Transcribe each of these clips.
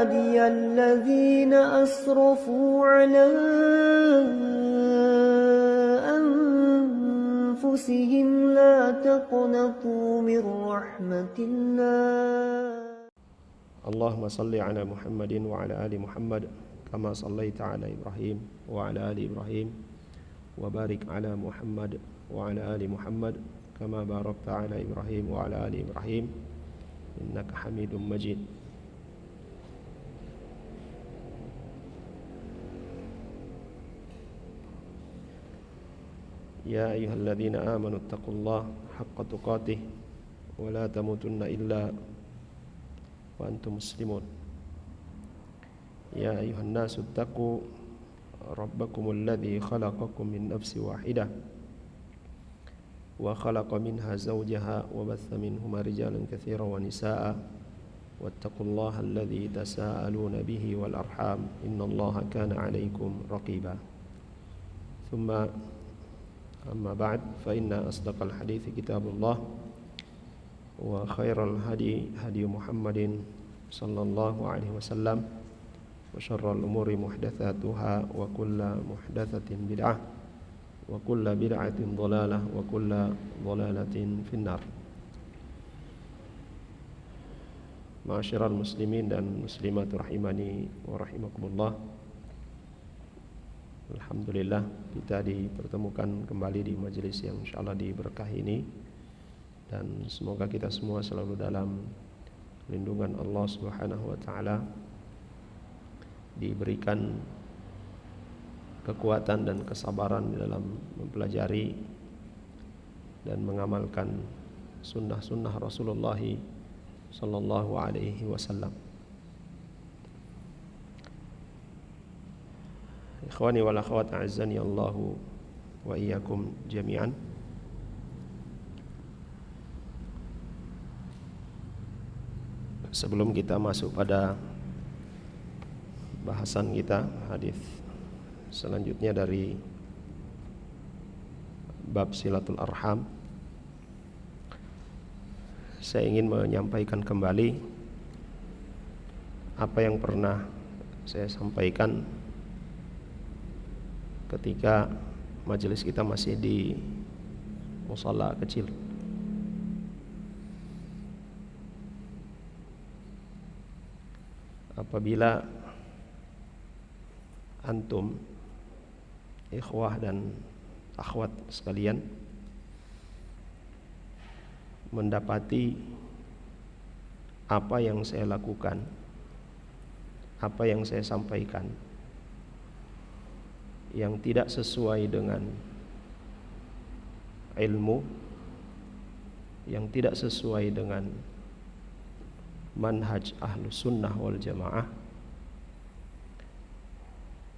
عبادي الذين أسرفوا على أنفسهم لا تقنطوا من رحمة الله. اللهم صل على محمد وعلى آل محمد كما صليت على إبراهيم وعلى آل إبراهيم وبارك على محمد وعلى آل محمد كما باركت على إبراهيم وعلى آل إبراهيم إنك حميد مجيد. يا أيها الذين آمنوا اتقوا الله حق تقاته ولا تموتن إلا وأنتم مسلمون. يا أيها الناس اتقوا ربكم الذي خلقكم من نفس واحدة وخلق منها زوجها وبث منهما رجالا كثيرا ونساء واتقوا الله الذي تساءلون به والأرحام إن الله كان عليكم رقيبا. ثم أما بعد فإن أصدق الحديث كتاب الله وخير الهدي هدي محمد صلى الله عليه وسلم وشر الأمور محدثاتها وكل محدثة بدعة وكل بدعة ضلالة وكل ضلالة في النار. Ma'asyiral muslimin dan muslimat rahimani wa rahimakumullah. Alhamdulillah kita dipertemukan kembali di majelis yang insyaallah diberkahi ini, dan semoga kita semua selalu dalam lindungan Allah Subhanahu wa taala, diberikan kekuatan dan kesabaran dalam mempelajari dan mengamalkan sunnah-sunnah Rasulullah sallallahu alaihi wasallam. Ikhwani wal akhwat a'azzani Allahu wa iyyakum jami'an. Sebelum kita masuk pada bahasan kita, hadis selanjutnya dari bab silatul arham, saya ingin menyampaikan kembali apa yang pernah saya sampaikan ketika majelis kita masih di musala kecil. Apabila antum, ikhwah dan akhwat sekalian, mendapati apa yang saya lakukan, apa yang saya sampaikan yang tidak sesuai dengan ilmu, yang tidak sesuai dengan manhaj ahlus sunnah wal jamaah,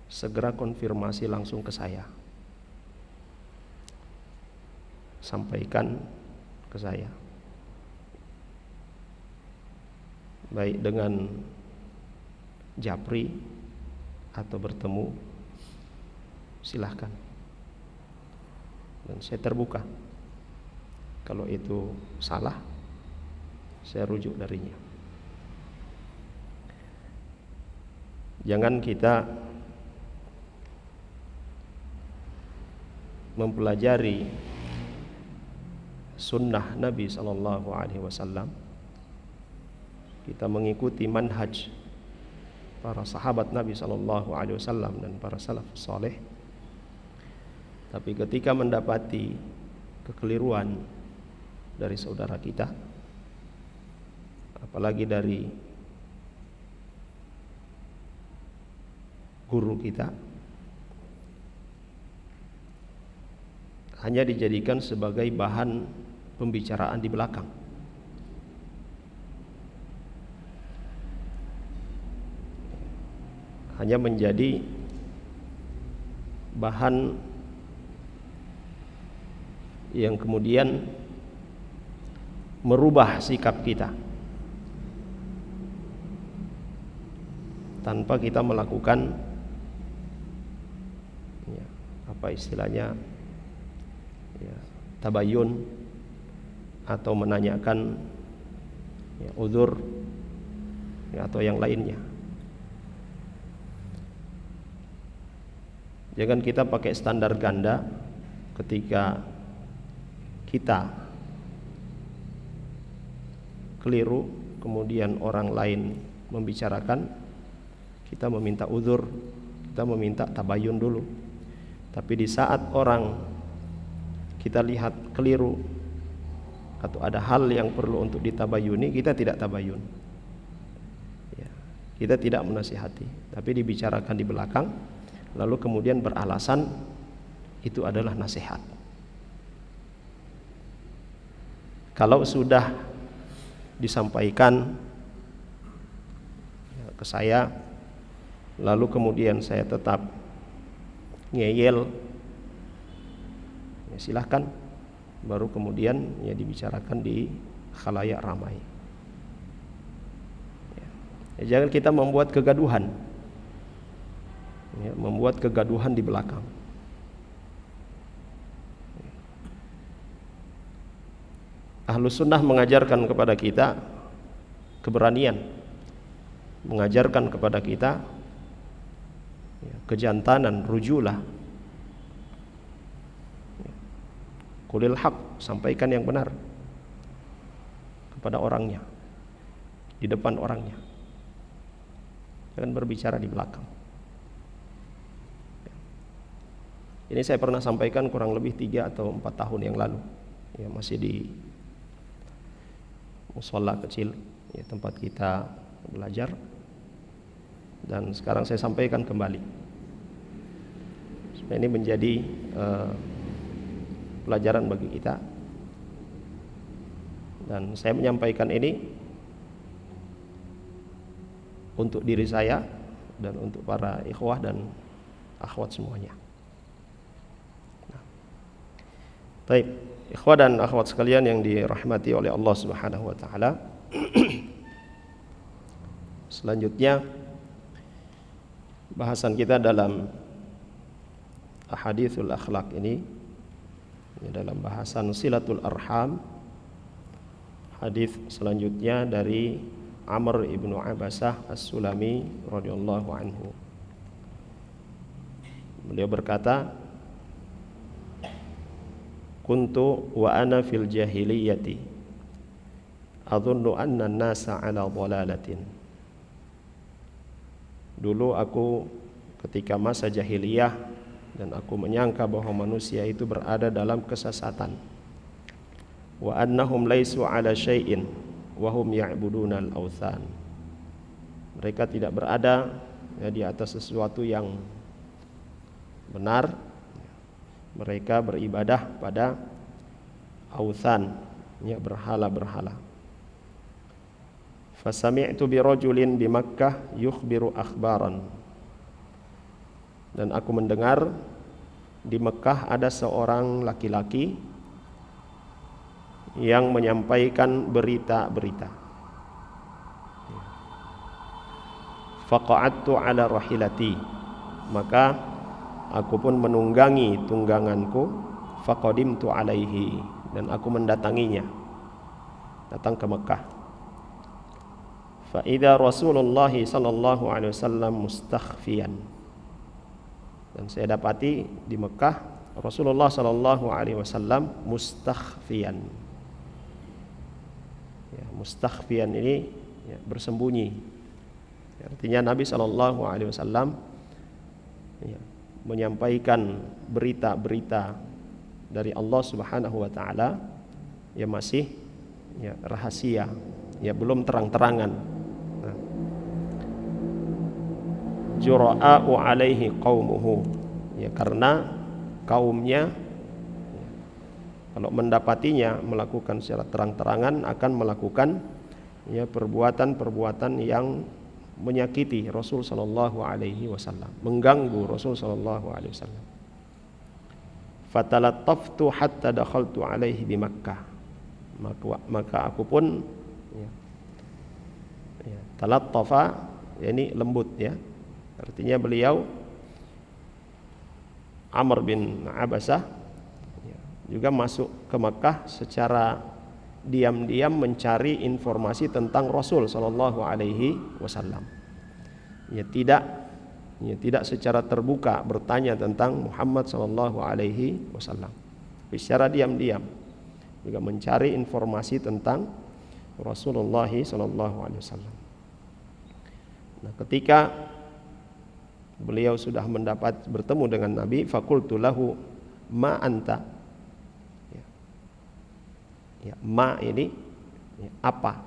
segera konfirmasi langsung ke saya, sampaikan ke saya, baik dengan japri atau bertemu, silahkan, dan saya terbuka. Kalau itu salah, saya rujuk darinya. Jangan kita mempelajari sunnah Nabi sallallahu alaihi wasallam, kita mengikuti manhaj para sahabat Nabi sallallahu alaihi wasallam dan para salafus saleh, tapi ketika mendapati kekeliruan dari saudara kita, apalagi dari guru kita, hanya dijadikan sebagai bahan pembicaraan di belakang. Hanya menjadi bahan yang kemudian merubah sikap kita tanpa kita melakukan apa istilahnya tabayun atau menanyakan uzur atau yang lainnya. Jangan kita pakai standar ganda ketika kita keliru, kemudian orang lain membicarakan, kita meminta uzur, kita meminta tabayun dulu. Tapi di saat orang kita lihat keliru atau ada hal yang perlu untuk ditabayuni, kita tidak tabayun. Ya, kita tidak menasihati, tapi dibicarakan di belakang, lalu kemudian beralasan itu adalah nasihat. Kalau sudah disampaikan ke saya, lalu kemudian saya tetap ngeyel, ya silahkan, baru kemudian ya dibicarakan di khalayak ramai. Ya, jangan kita membuat kegaduhan, ya, membuat kegaduhan di belakang. Ahlus sunnah mengajarkan kepada kita keberanian, mengajarkan kepada kita kejantanan, rujulah. Qulil haq, sampaikan yang benar kepada orangnya, di depan orangnya. Jangan berbicara di belakang. Ini saya pernah sampaikan kurang lebih 3 atau 4 tahun yang lalu. Ya, masih di mushola kecil, ya, tempat kita belajar. Dan sekarang saya sampaikan kembali. Supaya ini menjadi pelajaran bagi kita. Dan saya menyampaikan ini untuk diri saya dan untuk para ikhwah dan akhwat semuanya. Baik, ikhwah dan akhwat sekalian yang dirahmati oleh Allah Subhanahu wa taala. Selanjutnya bahasan kita dalam ahaditsul akhlaq ini, dalam bahasan silatul arham. Hadis selanjutnya dari Amr ibnu Abasah As-Sulami radhiyallahu anhu. Beliau berkata, kuntu wa ana fil jahiliyati adhunnu anna an-nasa ala dhalalatin. Dulu aku ketika masa jahiliyah dan aku menyangka bahwa manusia itu berada dalam kesesatan. Wa annahum laisu ala syai'in wa hum ya'buduna al-awthan. Mereka tidak berada ya, di atas sesuatu yang benar. Mereka beribadah pada awthan, ya, berhala-berhala. Fasami'tu bi rajulin bi Makkah yukhbiru akhbaran. Dan aku mendengar di Mekah ada seorang laki-laki yang menyampaikan berita-berita. Faqa'adtu ala rahilati, maka aku pun menunggangi tungganganku. Faqadimtu alaihi, dan aku mendatanginya, datang ke Mekah. Fa idza Rasulullah sallallahu alaihi wasallam mustakhfiyan, dan saya dapati di Mekah Rasulullah sallallahu alaihi wasallam mustakhfiyan. Ya, mustakhfiyan ini ya, bersembunyi. Ya, artinya Nabi sallallahu alaihi wasallam ya, menyampaikan berita-berita dari Allah Subhanahu wa taala yang masih ya, rahasia, ya belum terang-terangan. Nah, jura'u alaihi qaumuhu, ya karena kaumnya ya, kalau mendapatinya melakukan secara terang-terangan akan melakukan ya perbuatan-perbuatan yang menyakiti Rasul sallallahu alaihi wasallam, mengganggu Rasul sallallahu alaihi wasallam. Fatalattaftu hatta dakhaltu alaihi bi Makkah, maka aku pun ya, talattafa, yakni lembut, ya artinya beliau Amr bin Abasah ya, juga masuk ke Makkah secara diam-diam mencari informasi tentang Rasul sallallahu alaihi wasallam. Ya tidak tidak secara terbuka bertanya tentang Muhammad sallallahu alaihi wasallam. Secara diam-diam juga mencari informasi tentang Rasulullah sallallahu alaihi wasallam. Nah, ketika beliau sudah bertemu dengan Nabi, faqultu lahu ma anta. Ya, ma ini ya, apa?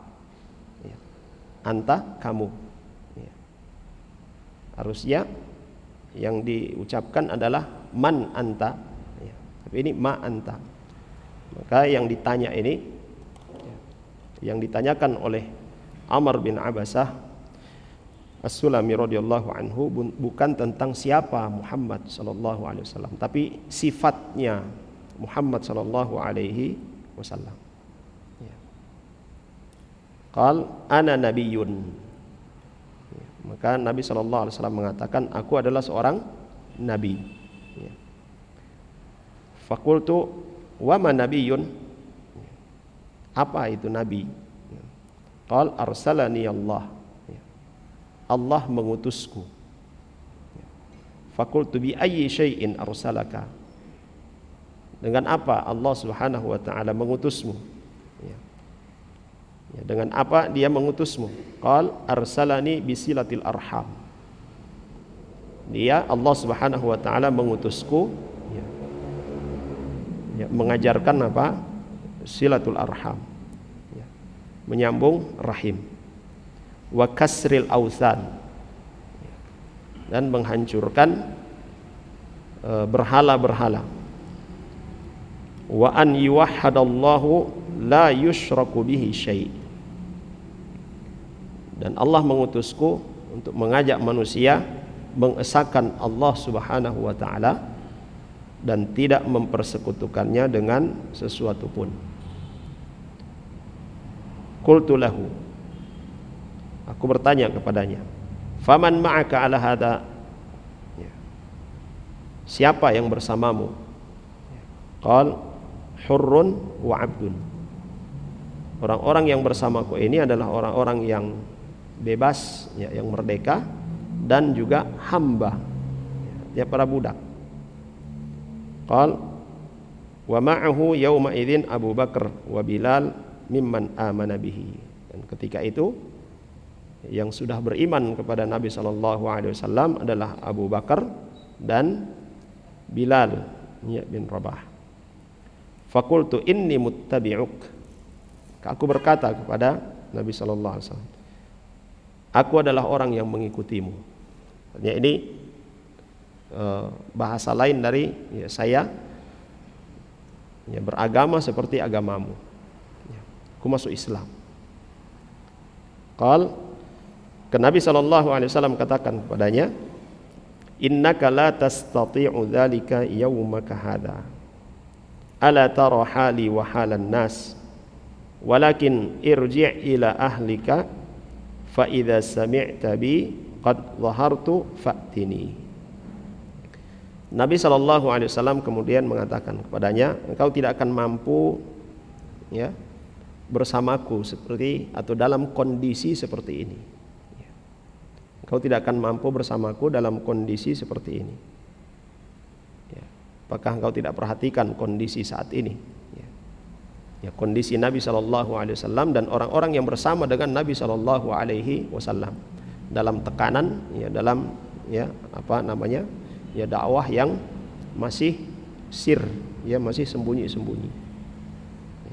Ya. Anta kamu. Ya. Harusnya yang diucapkan adalah man anta. Ya. Tapi ini ma anta. Maka yang ditanya ini, ya, yang ditanyakan oleh Amr bin Abasah As-Sulami radhiyallahu anhu bukan tentang siapa Muhammad sallallahu alaihi wasallam, tapi sifatnya Muhammad sallallahu alaihi wasallam. Qal ana nabiyyun. Maka Nabi sallallahu alaihi wasallam mengatakan, aku adalah seorang nabi. Faqultu wa ma nabiyyun? Apa itu nabi? Qal arsalani Allah. Allah mengutusku. Faqultu bi ayyi syai'in arsalaka? Dengan apa Allah Subhanahu wa taala mengutusmu? Ya, dengan apa dia mengutusmu? Qal arsalani bisilatil arham. Dia Allah Subhanahu wa taala mengutusku ya, mengajarkan apa? Silatul arham. Ya, menyambung rahim. Wa kasril authan. Dan menghancurkan berhala-berhala. Wa an yuwahhadallahu la yusyraku bihi syai'. Dan Allah mengutusku untuk mengajak manusia mengesahkan Allah Subhanahu wa taala dan tidak mempersekutukannya dengan sesuatu pun. Qultu lahu, aku bertanya kepadanya, faman ma'aka ala hada? Siapa yang bersamamu? Qal hurrun wa abdun. Orang-orang yang bersamaku ini adalah orang-orang yang bebas, ya, yang merdeka, dan juga hamba, ya, para budak. Qal wa ma'ahu yauma idzin Abu Bakar wa Bilal mimman amana bihi. Dan ketika itu yang sudah beriman kepada Nabi sallallahu alaihi wasallam adalah Abu Bakar dan Bilal, ya, bin Rabah. Faqultu inni muttabi'uk. Aku berkata kepada Nabi sallallahu alaihi wasallam, aku adalah orang yang mengikutimu. Ya, ini bahasa lain dari ya, saya ya, beragama seperti agamamu. Ya, aku masuk Islam. Qal, ke Nabi sallallahu alaihi wasallam katakan kepadanya, innaka la tastati'u dzalika yaumaka hadza. Ala tara hali wa halan nas. Walakin irji' ila ahlika fa idza sami'ta bi qad dhahartu fa'tini. Nabi sallallahu alaihi wasallam kemudian mengatakan kepadanya, engkau tidak akan mampu ya bersamaku seperti atau dalam kondisi seperti ini. Engkau tidak akan mampu bersamaku dalam kondisi seperti ini. Ya. Apakah engkau tidak perhatikan kondisi saat ini? Ya, kondisi Nabi sallallahu alaihi wasallam dan orang-orang yang bersama dengan Nabi sallallahu alaihi wasallam dalam tekanan, ya, dalam ya apa namanya? Ya, dakwah yang masih sir, ya, masih sembunyi-sembunyi.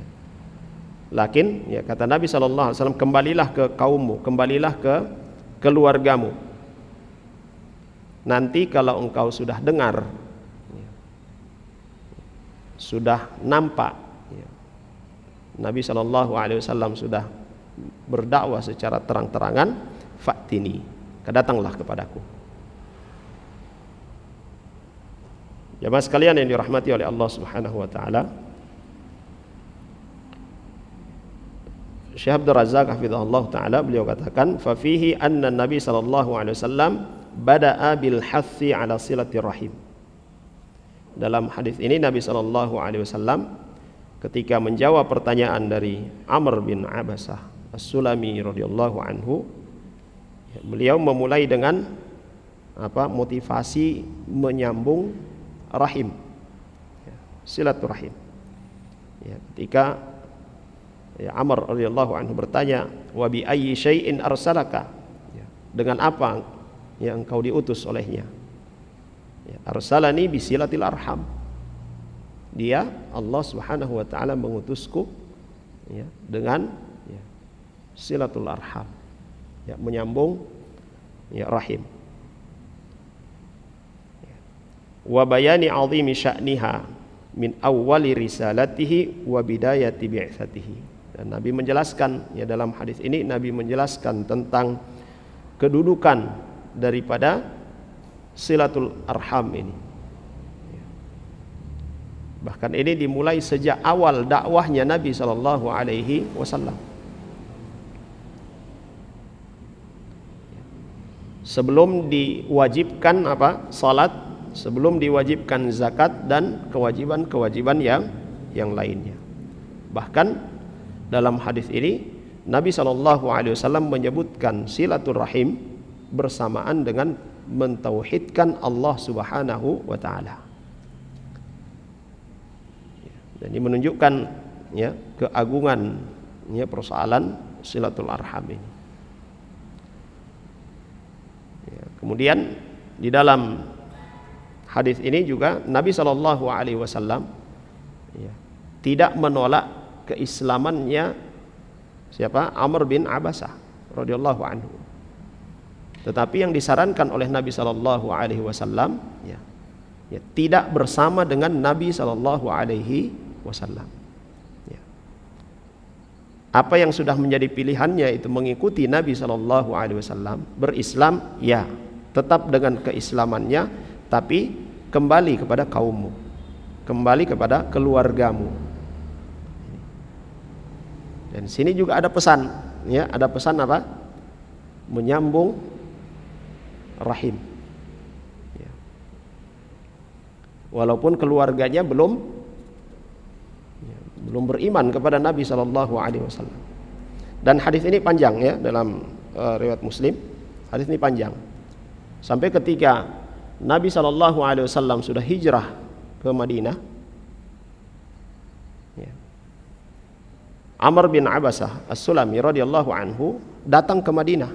Ya. Lakin ya kata Nabi sallallahu alaihi wasallam, kembalilah ke kaummu, kembalilah ke keluargamu. Nanti kalau engkau sudah dengar, ya, sudah nampak, ya, Nabi sallallahu alaihi wasallam sudah berdakwah secara terang-terangan, fa'tini, datanglah kepadaku. Jamaah sekalian yang dirahmati oleh Allah Subhanahu wa taala, Syekh Abdul Razak hafizahullah taala beliau katakan, fa fihi anna Nabi sallallahu alaihi wasallam bada'a bil hathi ala silatir rahim. Dalam hadis ini Nabi sallallahu alaihi wasallam ketika menjawab pertanyaan dari Amr bin Abasah As-Sulami radhiyallahu anhu, beliau memulai dengan motivasi menyambung rahim, ya, silaturahim. Ya, ketika Amr radhiyallahu anhu bertanya, wa bi ayyi syai'in arsalaka, ya, dengan apa yang engkau diutus olehnya? Ya, arsalani bisilatil arham. Dia, Allah Subhanahu wa taala, mengutusku, ya, dengan, ya, silatul arham, ya, menyambung, ya, rahim. Ya. Wa bayani 'azimi sya'niha min awwali risalatihi wa bidayati bi'tsatihi. Dan Nabi menjelaskan, ya, dalam hadis ini Nabi menjelaskan tentang kedudukan daripada silatul arham ini. Bahkan ini dimulai sejak awal dakwahnya Nabi sallallahu alaihi wasallam. Sebelum diwajibkan salat, sebelum diwajibkan zakat dan kewajiban-kewajiban yang lainnya. Bahkan dalam hadis ini Nabi sallallahu alaihi wasallam menyebutkan silaturahim bersamaan dengan mentauhidkan Allah Subhanahu wa taala. Dan ini menunjukkan, ya, keagungan, ya, persoalan silatul arham ini. Ya, kemudian di dalam hadis ini juga Nabi Shallallahu Alaihi Wasallam, ya, tidak menolak keislamannya siapa? Amr bin Abasah radhiyallahu anhu. Tetapi yang disarankan oleh Nabi Shallallahu Alaihi Wasallam, ya, tidak bersama dengan Nabi Shallallahu Alaihi Wasallam. Ya. Apa yang sudah menjadi pilihannya itu mengikuti Nabi Shallallahu Alaihi Wasallam, berislam, ya, tetap dengan keislamannya, tapi kembali kepada kaummu, kembali kepada keluargamu. Dan sini juga ada pesan, ya, ada pesan apa? Menyambung rahim. Ya. Walaupun keluarganya belum beriman kepada Nabi Shallallahu Alaihi Wasallam. Dan hadis ini panjang, ya, dalam riwayat Muslim. Hadis ini panjang sampai ketika Nabi Shallallahu Alaihi Wasallam sudah hijrah ke Madinah, ya, Amr bin Abasah As-Sulami radhiyallahu anhu datang ke Madinah,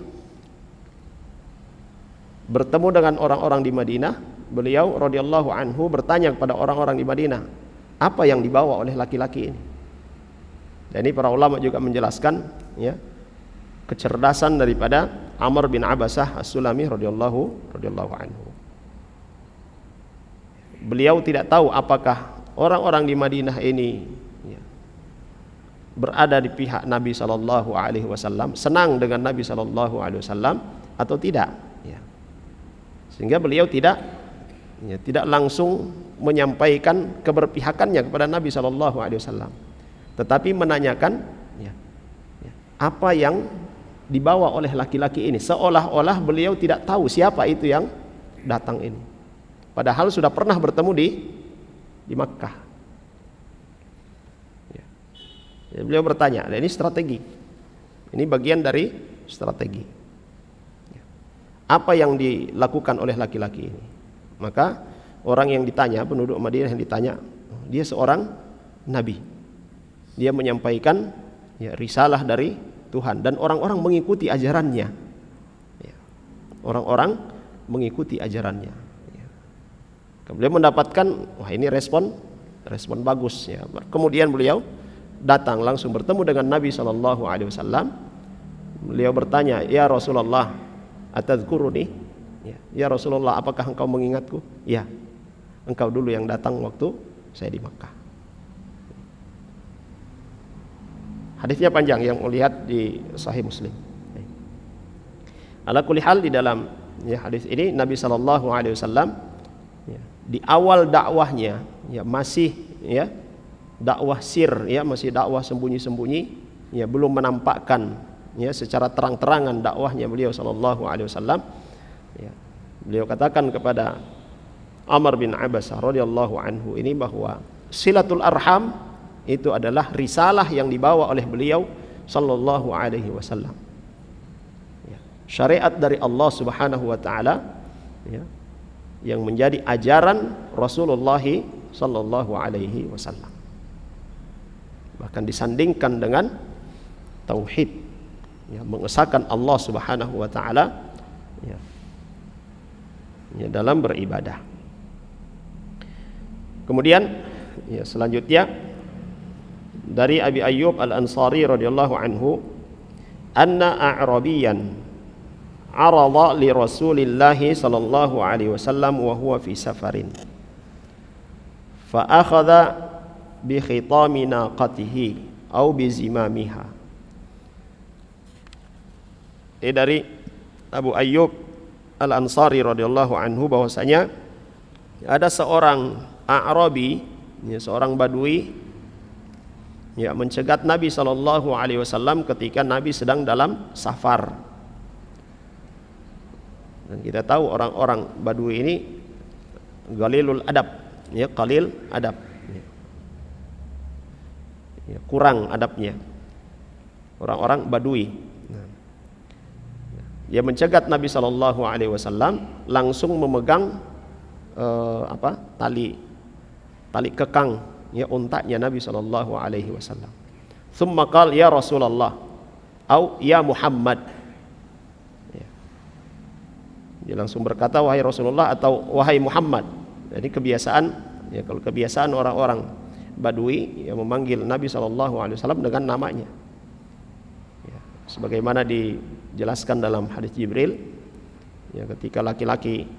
bertemu dengan orang-orang di Madinah. Beliau radhiyallahu anhu bertanya kepada orang-orang di Madinah, apa yang dibawa oleh laki-laki ini? Dan ini para ulama juga menjelaskan, ya, kecerdasan daripada Amr bin Abasah As-Sulami radhiyallahu anhu. Beliau tidak tahu apakah orang-orang di Madinah ini, ya, berada di pihak Nabi Shallallahu Alaihi Wasallam, senang dengan Nabi Shallallahu Alaihi Wasallam atau tidak, ya. Sehingga beliau tidak langsung menyampaikan keberpihakannya kepada Nabi Shallallahu Alaihi Wasallam, tetapi menanyakan, ya, apa yang dibawa oleh laki-laki ini, seolah-olah beliau tidak tahu siapa itu yang datang ini, padahal sudah pernah bertemu di Makkah. Ya. Ya, beliau bertanya, dan ini strategi, ini bagian dari strategi. Ya. Apa yang dilakukan oleh laki-laki ini? Maka orang yang ditanya, penduduk Madinah yang ditanya, dia seorang nabi. Dia menyampaikan, ya, risalah dari Tuhan, dan orang-orang mengikuti ajarannya. Ya. Orang-orang mengikuti ajarannya. Ya. Kemudian mendapatkan, wah, ini respon bagus, ya. Kemudian beliau datang langsung bertemu dengan Nabi Shallallahu Alaihi Wasallam. Beliau bertanya, ya Rasulullah, atadzkuruni? Ya Rasulullah, apakah engkau mengingatku? Ya, engkau dulu yang datang waktu saya di Makkah. Hadisnya panjang, yang melihat di Sahih Muslim. Ala kulli hal, di dalam, ya, hadis ini Nabi Shallallahu Alaihi Wasallam, ya, di awal dakwahnya, ya, masih, ya, dakwah sir, ya, masih dakwah sembunyi-sembunyi, ya, belum menampakkan, ya, secara terang-terangan dakwahnya beliau Shallallahu Alaihi Wasallam. Ya, beliau katakan kepada Amr bin Abasah radhiyallahu anhu ini bahwa silatul arham itu adalah risalah yang dibawa oleh beliau sallallahu alaihi wasallam. Ya, syariat dari Allah Subhanahu wa taala, ya, yang menjadi ajaran Rasulullah sallallahu alaihi wasallam. Bahkan disandingkan dengan tauhid, ya, mengesahkan Allah Subhanahu wa taala, ya, ya, dalam beribadah. Kemudian, ya, selanjutnya dari Abi Ayyub Al-Ansari radhiyallahu anhu, anna a'rabiyan arada li Rasulillah sallallahu alaihi wasallam wa huwa fi safarin fa akhadha bi khitami naqatihi au bi zimamiha. Ini dari Abu Ayyub Al-Ansari radhiyallahu anhu bahwasanya ada seorang A'rabi, ya, seorang Badui, ya, mencegat Nabi sallallahu alaihi wasallam ketika Nabi sedang dalam safar. Dan kita tahu orang-orang Badui ini qalilul adab, ya, qalil adab, ya, kurang adabnya orang-orang Badui. Dia mencegat Nabi sallallahu alaihi wasallam, langsung memegang tali kekang, ya, untaknya Nabi sallallahu alaihi wasallam. Tsumma qala ya Rasulullah au ya Muhammad. Ya. Dia langsung berkata wahai Rasulullah atau wahai Muhammad. Jadi kebiasaan, ya, kalau kebiasaan orang-orang Badui, ya, memanggil Nabi sallallahu alaihi wasallam dengan namanya. Ya, sebagaimana dijelaskan dalam hadis Jibril, ya, ketika laki-laki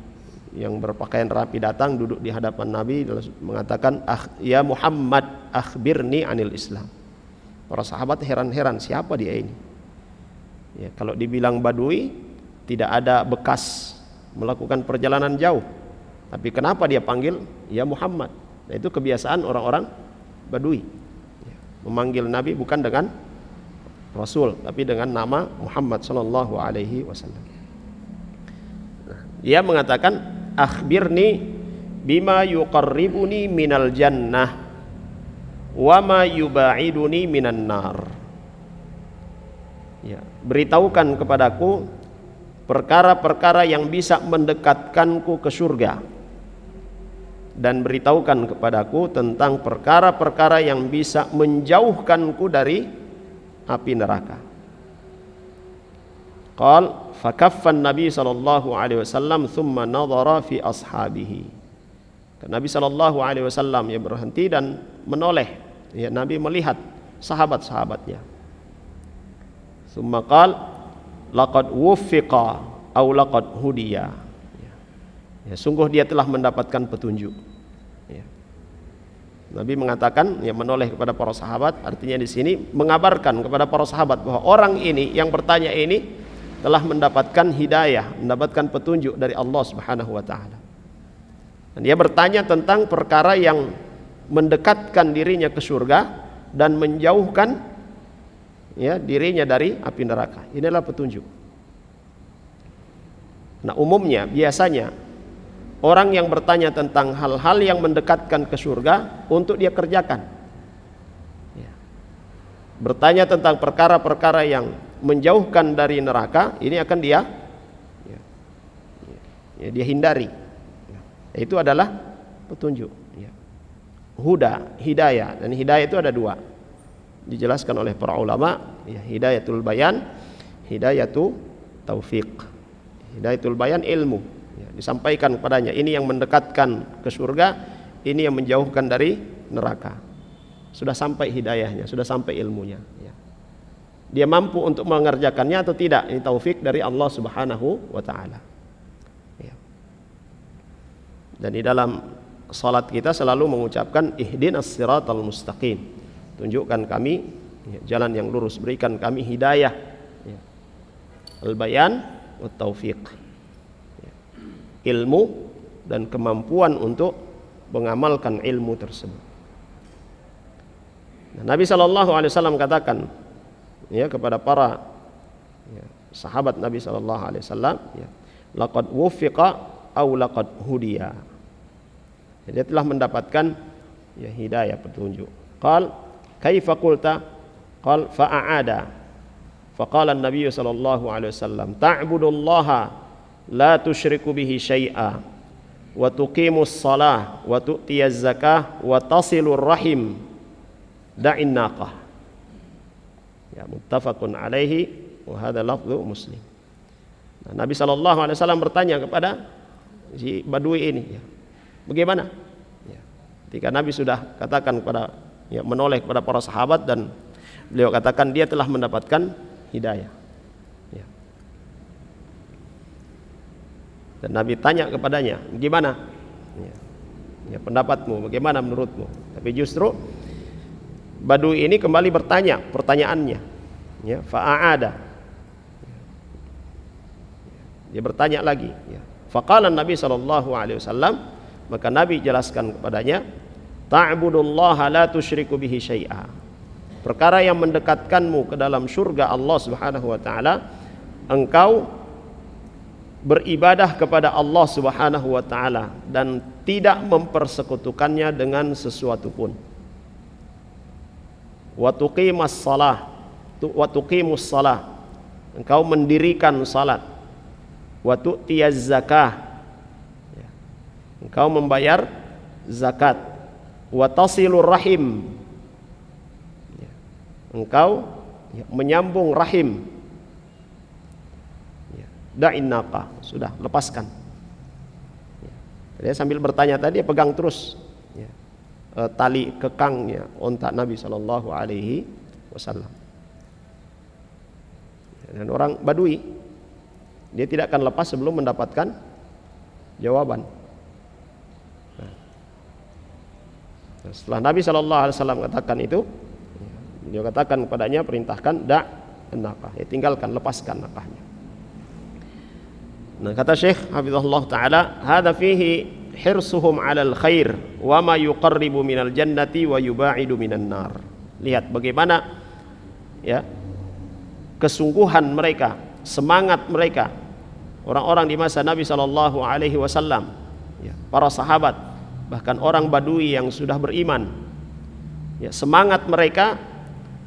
yang berpakaian rapi datang duduk di hadapan Nabi mengatakan, ya Muhammad akhbirni anil Islam. Para sahabat heran-heran, siapa dia ini? Ya, kalau dibilang Badui, tidak ada bekas melakukan perjalanan jauh, tapi kenapa dia panggil ya Muhammad? Nah, itu kebiasaan orang-orang Badui, ya, memanggil Nabi bukan dengan Rasul, tapi dengan nama Muhammad sallallahu alaihi wasallam. Dia mengatakan, akhbirni bima yuqarribuni minal jannah wa ma yubaiduni minan nar. Ya, beritahukan kepadaku perkara-perkara yang bisa mendekatkanku ke surga, dan beritahukan kepadaku tentang perkara-perkara yang bisa menjauhkanku dari api neraka. Qal fakaffan Nabi sallallahu alaihi wasallam thumma nadhara fi ashabihi. Nabi sallallahu alaihi wasallam, ya, berhenti dan menoleh, ya, Nabi melihat sahabat-sahabatnya. Thumma qal laqad wuffiqa aw laqad hudiya. Ya, sungguh dia telah mendapatkan petunjuk. Ya. Nabi mengatakan, ya, menoleh kepada para sahabat, artinya di sini mengabarkan kepada para sahabat bahwa orang ini yang bertanya ini telah mendapatkan hidayah, mendapatkan petunjuk dari Allah Subhanahu wa taala. Dan dia bertanya tentang perkara yang mendekatkan dirinya ke surga dan menjauhkan, ya, dirinya dari api neraka. Inilah petunjuk. Nah, umumnya biasanya orang yang bertanya tentang hal-hal yang mendekatkan ke surga untuk dia kerjakan. Ya. Bertanya tentang perkara-perkara yang menjauhkan dari neraka, ini akan dia dia hindari. Itu adalah petunjuk. Huda, hidayah, dan hidayah itu ada dua, dijelaskan oleh para ulama, ya, hidayatul bayan, hidayatu taufiq. Hidayatul bayan ilmu, ya, disampaikan kepadanya ini yang mendekatkan ke surga, ini yang menjauhkan dari neraka. Sudah sampai hidayahnya, sudah sampai ilmunya, ya. Dia mampu untuk mengerjakannya atau tidak, ini taufik dari Allah Subhanahu wa taala. Ya. Dan di dalam salat kita selalu mengucapkan ihdinas siratal mustaqim. Tunjukkan kami, ya, jalan yang lurus, berikan kami hidayah. Ya. Al-bayan wa taufiq. Ya. Ilmu dan kemampuan untuk mengamalkan ilmu tersebut. Nah, Nabi sallallahu alaihi wasallam katakan, ya, kepada para, ya, sahabat Nabi sallallahu alaihi wasallam, ya, laqad wuffiqa aw laqad hudiya. Dia telah mendapatkan, ya, hidayah, petunjuk. Qal kaifa qulta? Qal fa'ada. Faqala an-nabiy sallallahu alaihi wasallam ta'budullaha la tusyriku bihi syai'a wa tuqimus shalah wa tu'tiyaz zakah wa tasilur rahim da'in naqah. Ya, muttafaqun alaihi wa hadha lafdhu Muslim. Nah, Nabi SAW bertanya kepada si Badui ini, ya, bagaimana? Ya, ketika Nabi sudah katakan kepada, ya, menoleh kepada para sahabat dan beliau katakan dia telah mendapatkan hidayah. Ya. Dan Nabi tanya kepadanya, bagaimana? Ya, ya, pendapatmu, bagaimana menurutmu? Tapi justru Badui ini kembali bertanya pertanyaannya, ya, fa'aada. Dia bertanya lagi, ya. Faqala Nabi SAW, maka Nabi jelaskan kepadanya, ta'budullaha la tusyriku bihi syai'a. Perkara yang mendekatkanmu ke dalam surga Allah Subhanahu wa taala, engkau beribadah kepada Allah Subhanahu wa taala dan tidak mempersekutukannya dengan sesuatu pun. Wa tuqimus shalah, engkau mendirikan salat. Wa tu'tiyaz zakah, engkau membayar zakat. Wa tasilur rahim, engkau menyambung rahim. Da'in naqah, sudah, lepaskan. Dia sambil bertanya tadi, pegang terus tali kekangnya onta Nabi SAW. Dan orang Badui, dia tidak akan lepas sebelum mendapatkan jawaban. Nah, setelah Nabi SAW katakan itu, dia katakan kepadanya, perintahkan naqah, ya, tinggalkan, lepaskan naqahnya. Nah, kata Syekh hafizahullah taala, hadza fihi hirsuhum 'alal khair wa ma yuqarribu minal jannati wa yuba'idu minan nar. Lihat bagaimana, ya, kesungguhan mereka, semangat mereka, orang-orang di masa Nabi SAW, ya, para sahabat, bahkan orang Badui yang sudah beriman, ya, semangat mereka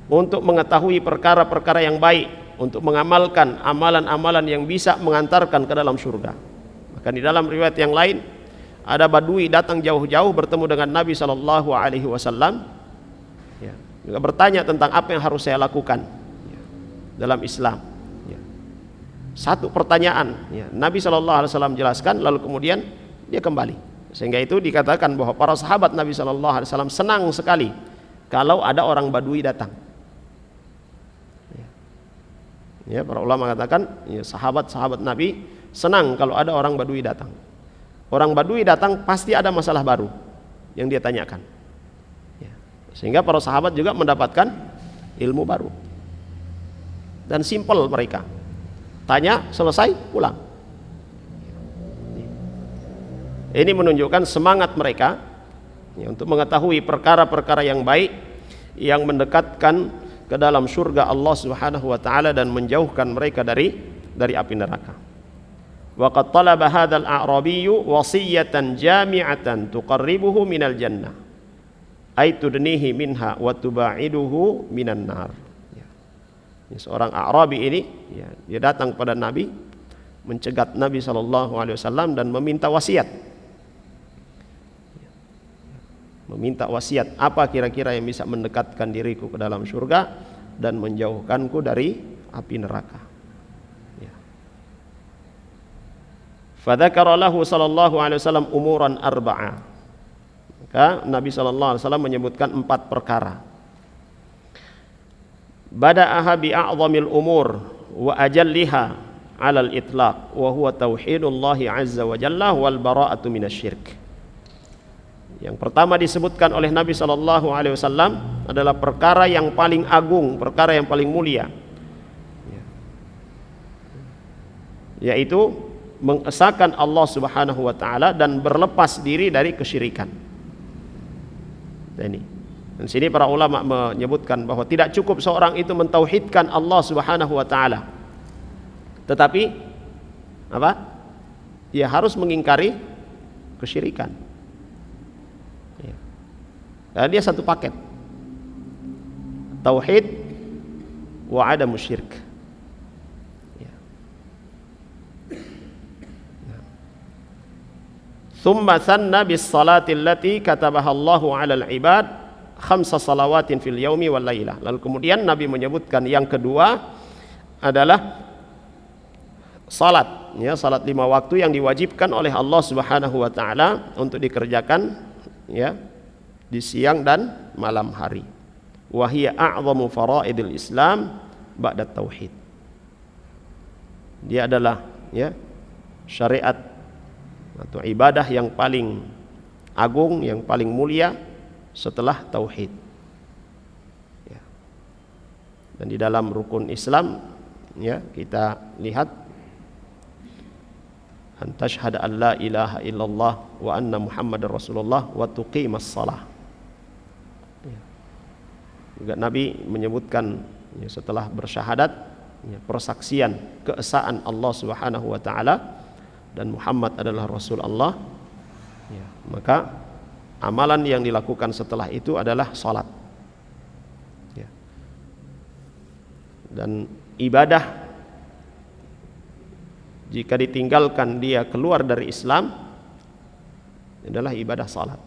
untuk mengetahui perkara-perkara yang baik, untuk mengamalkan amalan-amalan yang bisa mengantarkan ke dalam surga. Bahkan di dalam riwayat yang lain, ada Badui datang jauh-jauh bertemu dengan Nabi SAW, ya, juga bertanya tentang apa yang harus saya lakukan, ya, dalam Islam. Ya. Satu pertanyaan, ya, Nabi SAW jelaskan, lalu kemudian dia kembali. Sehingga itu dikatakan bahwa para sahabat Nabi SAW senang sekali kalau ada orang Badui datang. Ya, para ulama katakan, ya, sahabat-sahabat Nabi senang kalau ada orang Badui datang. Orang Badui datang pasti ada masalah baru yang dia tanyakan, ya, sehingga para sahabat juga mendapatkan ilmu baru. Dan simpel mereka, tanya selesai pulang. Ini menunjukkan semangat mereka, ya, untuk mengetahui perkara-perkara yang baik yang mendekatkan ke dalam surga Allah Subhanahu wa taala dan menjauhkan mereka dari api neraka. Wa qad talaba hadzal a'rabiyyu wasiyatan jami'atan tuqarribuhu minal jannah ay tudnihi minha wa tubaiduhu minan nar. Ya. Seorang A'rabi ini, ya, dia datang kepada Nabi, mencegat Nabi SAW dan meminta wasiat. Meminta wasiat, apa kira-kira yang bisa mendekatkan diriku ke dalam surga dan menjauhkanku dari api neraka. Fadzakara lahu sallallahu alaihi wasallam umuran arba'a. Maka Nabi sallallahu alaihi wasallam menyebutkan 4 perkara. Bada'aha bi'a'zamil umur wa ajalliha 'alal itlaq wa huwa tauhidullahi 'azza wa jalla wal bara'atu minasy-syirk. Yang pertama disebutkan oleh Nabi sallallahu alaihi wasallam adalah perkara yang paling agung, perkara yang paling mulia, yaitu mengesahkan Allah Subhanahu wa taala dan berlepas diri dari kesyirikan. Dan sini para ulama menyebutkan bahwa tidak cukup seorang itu mentauhidkan Allah Subhanahu wa taala, tetapi apa? Dia harus mengingkari kesyirikan. Ya. Dan dia satu paket. Tauhid wa adamu syirk. Thumma thanna bis salati allati katabaha Allahu 'alal ibad khamsa salawatin fil yaumi wal lailah. Lalu kemudian Nabi menyebutkan yang kedua adalah salat, ya, salat 5 waktu yang diwajibkan oleh Allah Subhanahu wa taala untuk dikerjakan, ya, di siang dan malam hari. Wa hiya a'zamu faraidil Islam ba'da tauhid. Dia adalah, ya, syariat atau ibadah yang paling agung, yang paling mulia setelah tauhid. Ya. Dan di dalam rukun Islam, ya, kita lihat an tashhada an la ilaha illallah wa anna muhammadar rasulullah wa tuqimas shalah. Ya. Juga Nabi menyebutkan, ya, setelah bersyahadat, ya, persaksian keesaan Allah Subhanahu wa taala dan Muhammad adalah Rasul Allah, ya, maka amalan yang dilakukan setelah itu adalah salat. Ya. Dan ibadah jika ditinggalkan dia keluar dari Islam adalah ibadah salat.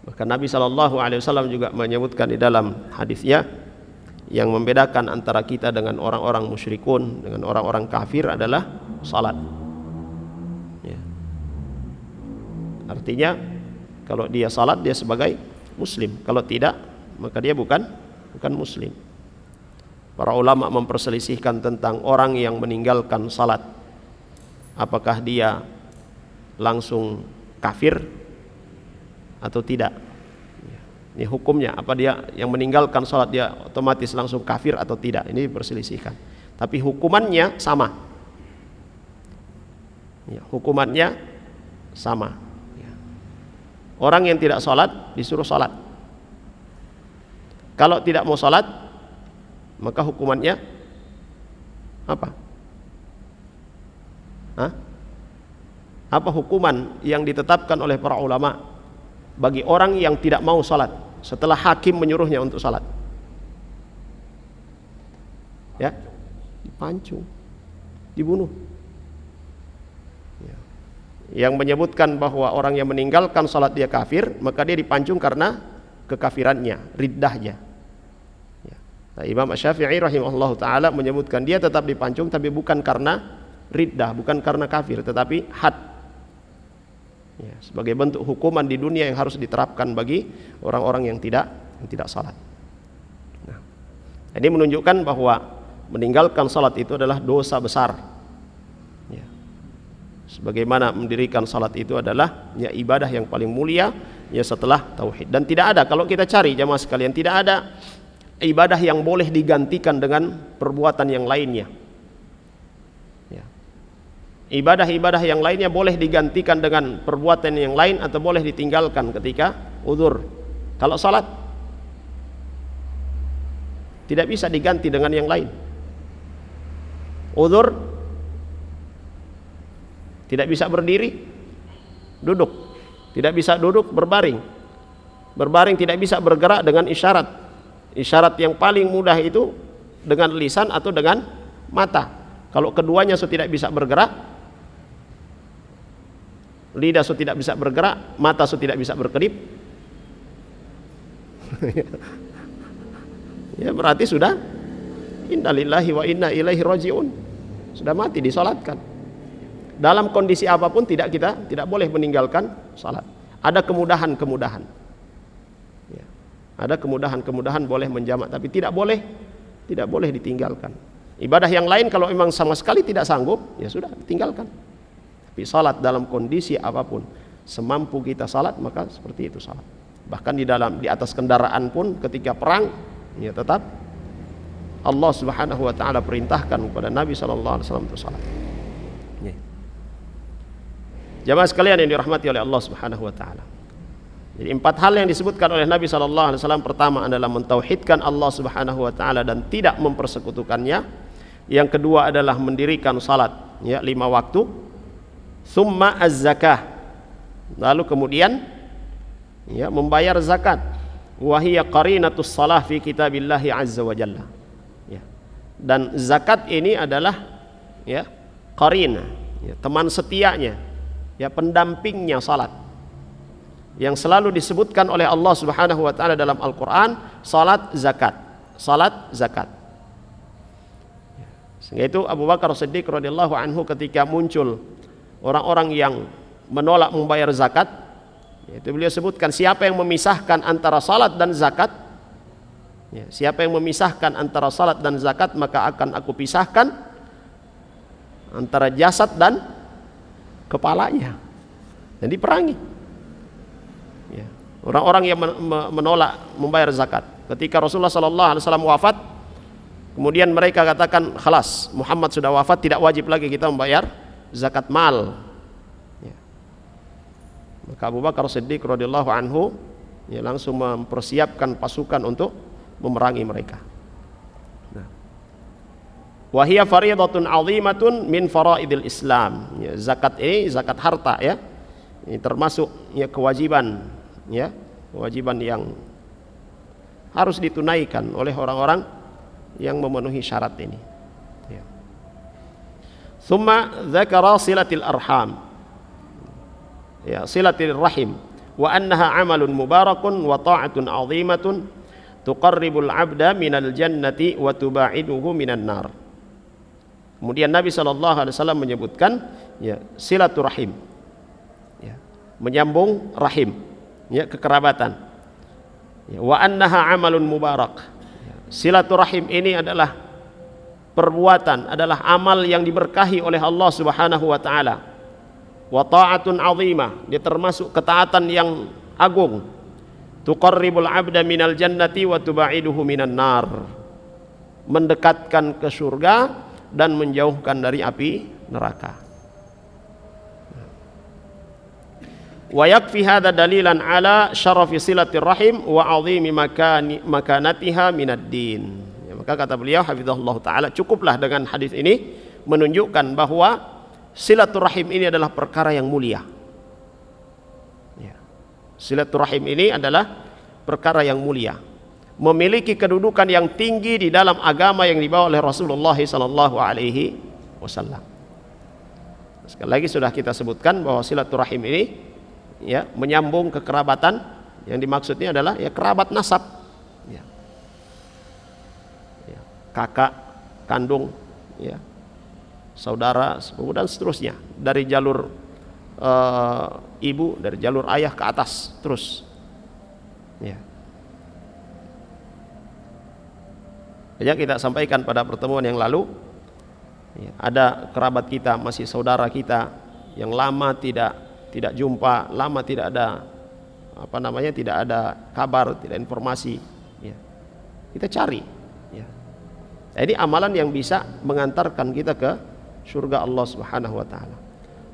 Maka Nabi SAW juga menyebutkan di dalam hadisnya, yang membedakan antara kita dengan orang-orang musyrikun, dengan orang-orang kafir adalah salat. Ya. Artinya kalau dia salat dia sebagai muslim, kalau tidak maka dia bukan muslim. Para ulama memperselisihkan tentang orang yang meninggalkan salat, apakah dia langsung kafir atau tidak. Ini hukumnya, apa dia yang meninggalkan salat dia otomatis langsung kafir atau tidak, ini diperselisihkan. Tapi hukumannya sama, ya, hukumannya sama. Ya. Orang yang tidak salat disuruh salat. Kalau tidak mau salat, maka hukumannya apa? Apa hukuman yang ditetapkan oleh para ulama bagi orang yang tidak mau salat setelah hakim menyuruhnya untuk salat? Ya, dipancung, dibunuh. Ya. Yang menyebutkan bahwa orang yang meninggalkan salat dia kafir, maka dia dipancung karena kekafirannya, riddahnya. Nah, Imam Asy-Syafi'i rahimahullah ta'ala menyebutkan dia tetap dipancung, tapi bukan karena riddah, bukan karena kafir, tetapi had, ya, sebagai bentuk hukuman di dunia yang harus diterapkan bagi orang-orang yang tidak salat. Nah, ini menunjukkan bahwa meninggalkan salat itu adalah dosa besar, ya. Sebagaimana mendirikan salat itu adalah, ya, ibadah yang paling mulia, ya, setelah tauhid. Dan tidak ada, kalau kita cari jamaah sekalian, tidak ada ibadah yang boleh digantikan dengan perbuatan yang lainnya. Ya. Ibadah-ibadah yang lainnya boleh digantikan dengan perbuatan yang lain atau boleh ditinggalkan ketika uzur. Kalau salat tidak bisa diganti dengan yang lain. Uzur tidak bisa berdiri, duduk. Tidak bisa duduk, berbaring. Berbaring tidak bisa bergerak dengan isyarat. Isyarat yang paling mudah itu dengan lisan atau dengan mata. Kalau keduanya tidak bisa bergerak, lidah tidak bisa bergerak, mata tidak bisa berkedip, ya berarti sudah innalillahi wa inna ilaihi rajiun, sudah mati, disolatkan. Dalam kondisi apapun kita tidak boleh meninggalkan salat. Ada kemudahan-kemudahan. Ada kemudahan-kemudahan boleh menjamak, tapi tidak boleh ditinggalkan. Ibadah yang lain kalau memang sama sekali tidak sanggup, ya sudah tinggalkan. Tapi salat dalam kondisi apapun, semampu kita salat, maka seperti itu salat. Bahkan di atas kendaraan pun ketika perang, ya tetap Allah Subhanahu wa taala perintahkan kepada Nabi sallallahu alaihi wasallam untuk salat. Ya. Jamaah sekalian yang dirahmati oleh Allah Subhanahu wa taala. Jadi 4 hal yang disebutkan oleh Nabi SAW, pertama adalah mentauhidkan Allah Subhanahu wa taala dan tidak mempersekutukannya. Yang kedua adalah mendirikan salat, ya, 5 waktu. Summa az-zakah. Lalu kemudian, ya, membayar zakat. Wa hiya qarinatus shalah fi kitabillah azza wa jalla. Ya. Dan zakat ini adalah, ya, qarina, ya, teman setianya, ya pendampingnya salat, yang selalu disebutkan oleh Allah Subhanahu wa taala dalam Al-Qur'an, salat, zakat, salat, zakat. Sehingga itu Abu Bakar Siddiq radhiyallahu anhu ketika muncul orang-orang yang menolak membayar zakat, itu beliau sebutkan, siapa yang memisahkan antara salat dan zakat, ya, siapa yang memisahkan antara salat dan zakat, maka akan aku pisahkan antara jasad dan kepalanya dan diperangi. Ya. Orang-orang yang menolak membayar zakat, ketika Rasulullah SAW wafat, kemudian mereka katakan, khalas, Muhammad sudah wafat, tidak wajib lagi kita membayar zakat mal. Ya. Maka Abu Bakar Siddiq radhiyallahu anhu ya langsung mempersiapkan pasukan untuk memerangi mereka. Wa hiya fariidatun 'azimatun min faraidil Islam. Ya, zakat ini zakat harta ya. Ini termasuk ya kewajiban ya, kewajiban yang harus ditunaikan oleh orang-orang yang memenuhi syarat ini. Ya. Tsumma dzakara silatil arham. Ya, silatil rahim wa annaha 'amalun mubarakun wa ta'atun 'azimatun tuqarribul 'abda minal jannati wa tuba'iduhu minan nar. Kemudian Nabi SAW menyebutkan ya, silaturahim ya, menyambung rahim ya, kekerabatan ya, wa annaha amalun mubarak ya, silaturahim ini adalah perbuatan, adalah amal yang diberkahi oleh Allah Subhanahu wa taala. Wa ta'atun 'azimah, dia termasuk ketaatan yang agung. Tuqarribul 'abda minal jannati wa tuba'iduhu minan nar, mendekatkan ke surga dan menjauhkan dari api neraka. Wa yakfi hadza dalilan ala syarafi silatir rahim wa 'azimi makanatiha minad din. Ya, maka kata beliau hafizahullah taala, cukuplah dengan hadis ini menunjukkan bahwa silaturahim ini adalah perkara yang mulia. Ya. Silaturahim ini adalah perkara yang mulia, memiliki kedudukan yang tinggi di dalam agama yang dibawa oleh Rasulullah sallallahu alaihi wasallam. Sekali lagi sudah kita sebutkan bahwa silaturahim ini ya menyambung kekerabatan, yang dimaksudnya adalah ya kerabat nasab. Ya. Ya, kakak kandung ya, saudara, sepupu dan seterusnya, dari jalur ibu, dari jalur ayah ke atas terus. Ya. Saja kita sampaikan pada pertemuan yang lalu ya, ada kerabat kita, masih saudara kita yang lama tidak jumpa, lama tidak ada tidak ada kabar, tidak informasi ya. Kita cari ya. Ini amalan yang bisa mengantarkan kita ke surga Allah Subhanahu wa taala.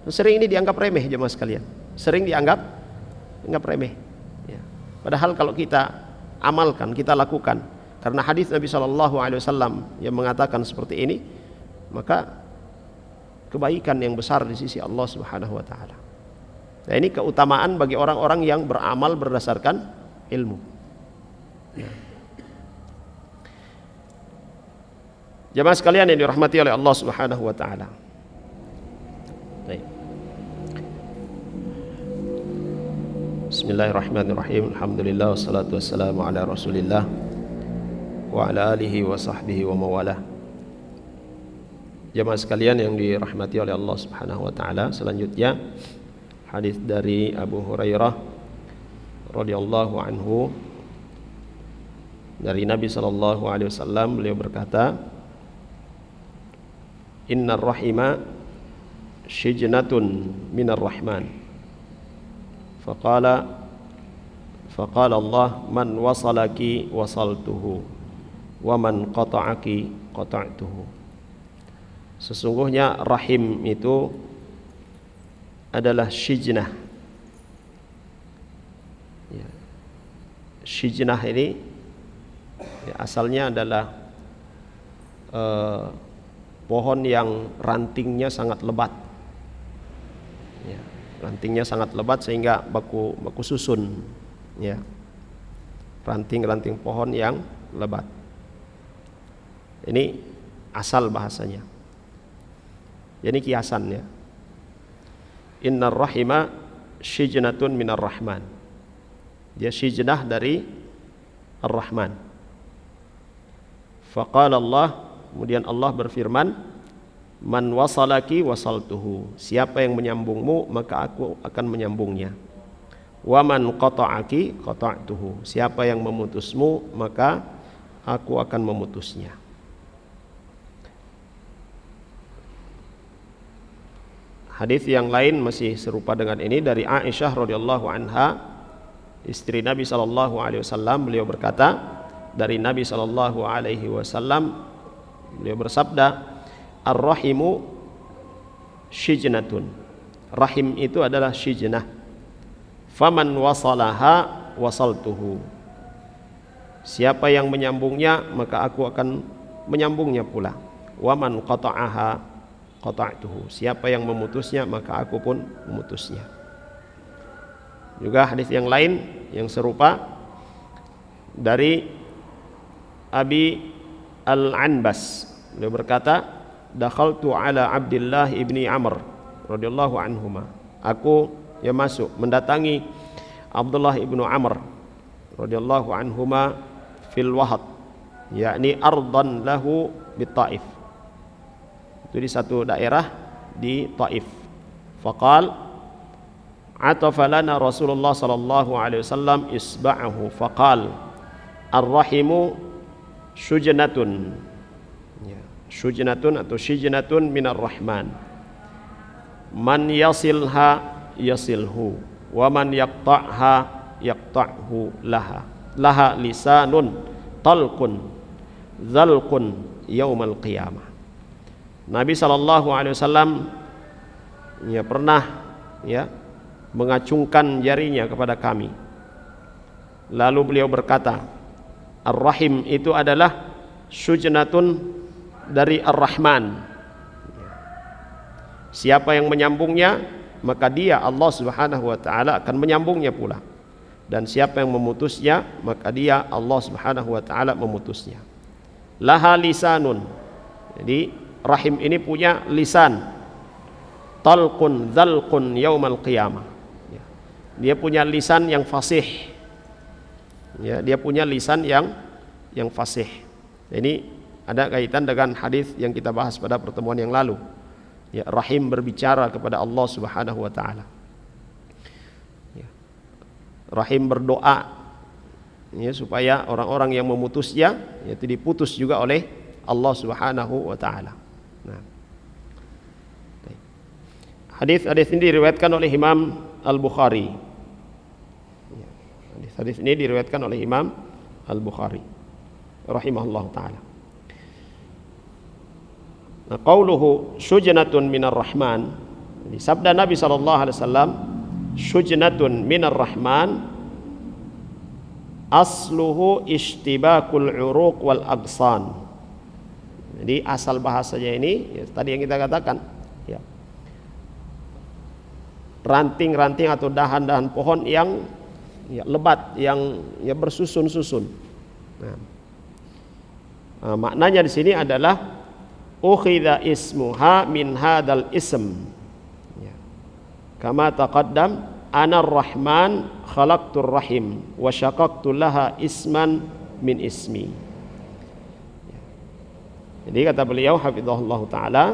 Sering ini dianggap remeh jemaah sekalian. Sering dianggap remeh ya. Padahal kalau kita amalkan, kita lakukan, karena hadis Nabi SAW yang mengatakan seperti ini, maka kebaikan yang besar di sisi Allah Subhanahu wa taala. Nah, ini keutamaan bagi orang-orang yang beramal berdasarkan ilmu. Ya. Jemaah sekalian yang dirahmati oleh Allah Subhanahu wa taala. Baik. Bismillahirrahmanirrahim. Alhamdulillah wassalatu wassalamu ala Rasulillah wa ala alihi wa sahbihi wa mawalah. Jemaah sekalian yang dirahmati oleh Allah Subhanahu wa taala, selanjutnya hadis dari Abu Hurairah radhiyallahu anhu dari Nabi sallallahu alaihi wasallam, beliau berkata, innar rahima shijnatun minar rahman. Faqala Allah, man wasalaki wasaltuhu wa man qata'aki qata'tuhu. Sesungguhnya rahim itu adalah shijnah ya. Shijnah ini ya, asalnya adalah pohon yang rantingnya sangat lebat ya, rantingnya sangat lebat sehingga baku susun ya, ranting-ranting pohon yang lebat. Ini asal bahasanya. Ini kiasan ya. innar rahima syijnatun minar rahman. Dia syijnah dari Ar-Rahman. Faqala Allah, kemudian Allah berfirman, man wasalaki wasaltuhu. Siapa yang menyambungmu maka aku akan menyambungnya. Wa man qata'aki qata'tuhu. Siapa yang memutusmu maka aku akan memutusnya. Hadis yang lain masih serupa dengan ini dari Aisyah radhiyallahu anha, istri Nabi sallallahu alaihi wasallam. Beliau berkata, dari Nabi sallallahu alaihi wasallam beliau bersabda, ar-rahimu syijnatun. Rahim itu adalah syijnah. Faman wasalaha wasaltuhu. Siapa yang menyambungnya maka aku akan menyambungnya pula. Waman qata'aha qata'tuhu. Siapa yang memutusnya maka aku pun memutusnya. Juga hadis yang lain yang serupa dari Abi Al-Anbas, beliau berkata, dakhaltu ala Abdullah ibni Amr radhiyallahu anhuma. Aku masuk mendatangi Abdullah ibnu Amr radhiyallahu anhuma fil Wahad, yakni ardan lahu di Taif. Itu di satu daerah di Taif. Faqal atafa lana Rasulullah sallallahu alaihi wasallam isba'ahu faqal ar-rahimu syujnatun. Syujnatun atau syijnatun minar rahman. Man yasilha yasilhu wa man yaqta'ha yaqta'hu laha. Laha lisanun talqun zalqun yaumal qiyamah. Nabi sallallahu alaihi wasallam pernah mengacungkan jarinya kepada kami. Lalu beliau berkata, ar-rahim itu adalah syujnatun dari ar-Rahman. Siapa yang menyambungnya maka dia Allah Subhanahu wa taala akan menyambungnya pula. Dan siapa yang memutusnya maka dia Allah Subhanahu wa taala memutusnya. Laha lisanun. Jadi rahim ini punya lisan. Talqun dzalqun yaumal qiyamah. Dia punya lisan yang fasih. Dia punya lisan yang fasih. Ini ada kaitan dengan hadis yang kita bahas pada pertemuan yang lalu. Rahim berbicara kepada Allah Subhanahu wa taala. Rahim berdoa supaya orang-orang yang memutusnya itu diputus juga oleh Allah Subhanahu wa taala. Nah. Hadis ini diriwayatkan oleh Imam Al-Bukhari. Hadis ini diriwayatkan oleh Imam Al-Bukhari rahimahullah taala. Nah, qauluhu syujnatun minar rahman. Jadi sabda Nabi sallallahu alaihi wasallam, syujnatun minar rahman, asluhu ishtibakul uruq wal agsan. Jadi asal bahasanya ini tadi yang kita katakan, ranting-ranting atau dahan-dahan pohon yang lebat, yang bersusun-susun. Nah, maknanya di sini adalah ukhidha ismuha min hadal ism. Kama taqaddam ana ar-rahman khalaqtur rahim wa syaqaqtu laha isman min ismi. Jadi kata beliau hafizahullah taala,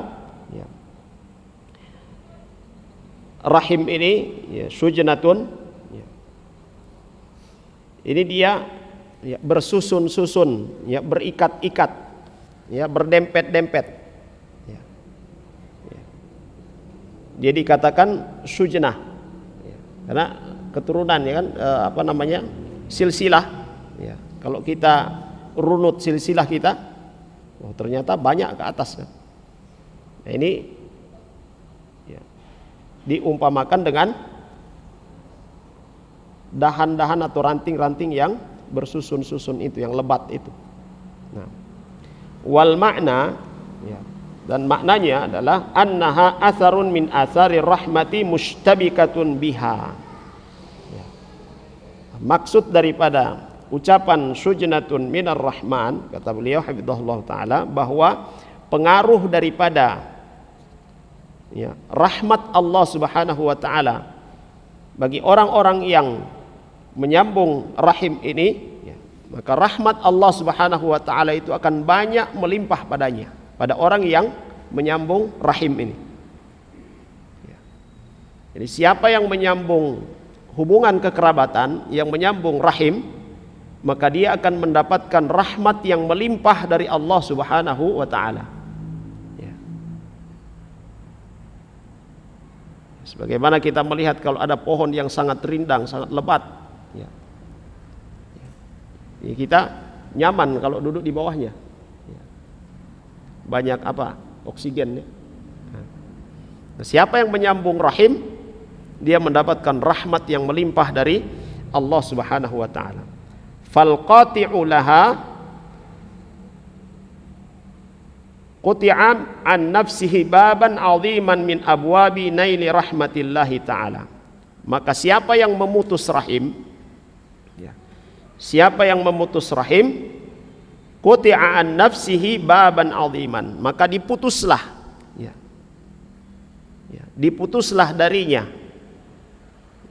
rahim ini syujnatun, ini dia bersusun-susun, berikat-ikat, berdempet-dempet. Dia dikatakan syujnah karena keturunan silsilah. Kalau kita runut silsilah kita, ternyata banyak ke atas kan. Nah, ini diumpamakan dengan dahan-dahan atau ranting-ranting yang bersusun-susun itu, yang lebat itu. Nah, wal makna, dan maknanya adalah annaha atharun min athari rahmati mustabikatun biha. Maksud daripada ucapan syujnatun minar rahman, kata beliau hafizahullah taala, bahwa pengaruh daripada ya, rahmat Allah Subhanahu wa taala bagi orang-orang yang menyambung rahim ini, ya, maka rahmat Allah Subhanahu wa taala itu akan banyak melimpah padanya, pada orang yang menyambung rahim ini. Ya. Jadi siapa yang menyambung hubungan kekerabatan, yang menyambung rahim, maka dia akan mendapatkan rahmat yang melimpah dari Allah Subhanahu wa taala. Ya. Sebagaimana kita melihat kalau ada pohon yang sangat rindang, sangat lebat, ya. Ya, kita nyaman kalau duduk di bawahnya. Ya. Banyak apa? Oksigen, ya. Nah, siapa yang menyambung rahim, dia mendapatkan rahmat yang melimpah dari Allah Subhanahu wa taala. Fal qati'u laha quti'an an nafsihi baban 'aziman min abwabi naili rahmatillahi taala. Maka siapa yang memutus rahim, ya, siapa yang memutus rahim, quti'a an nafsihi baban 'aziman, maka diputuslah, ya, ya, diputuslah darinya,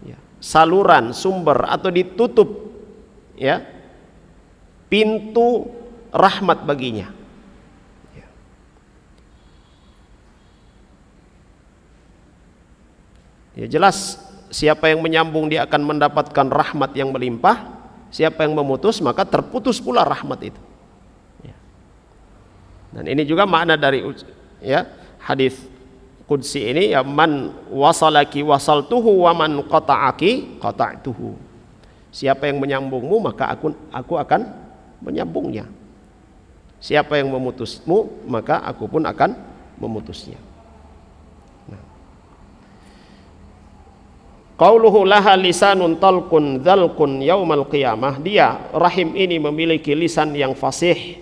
ya, saluran sumber atau ditutup, ya, pintu rahmat baginya. Ya. Ya, jelas siapa yang menyambung dia akan mendapatkan rahmat yang melimpah, siapa yang memutus maka terputus pula rahmat itu. Ya. Dan ini juga makna dari, ya, hadis qudsi ini, ya, man wasalaki wasaltuhu wa man qata'aki qata'tuhu. Siapa yang menyambungmu maka aku akan menyambungnya. Siapa yang memutusmu maka aku pun akan memutusnya. Nah. Qauluhu laha lisanun talqun dzalqun yaumal qiyamah, dia rahim ini memiliki lisan yang fasih,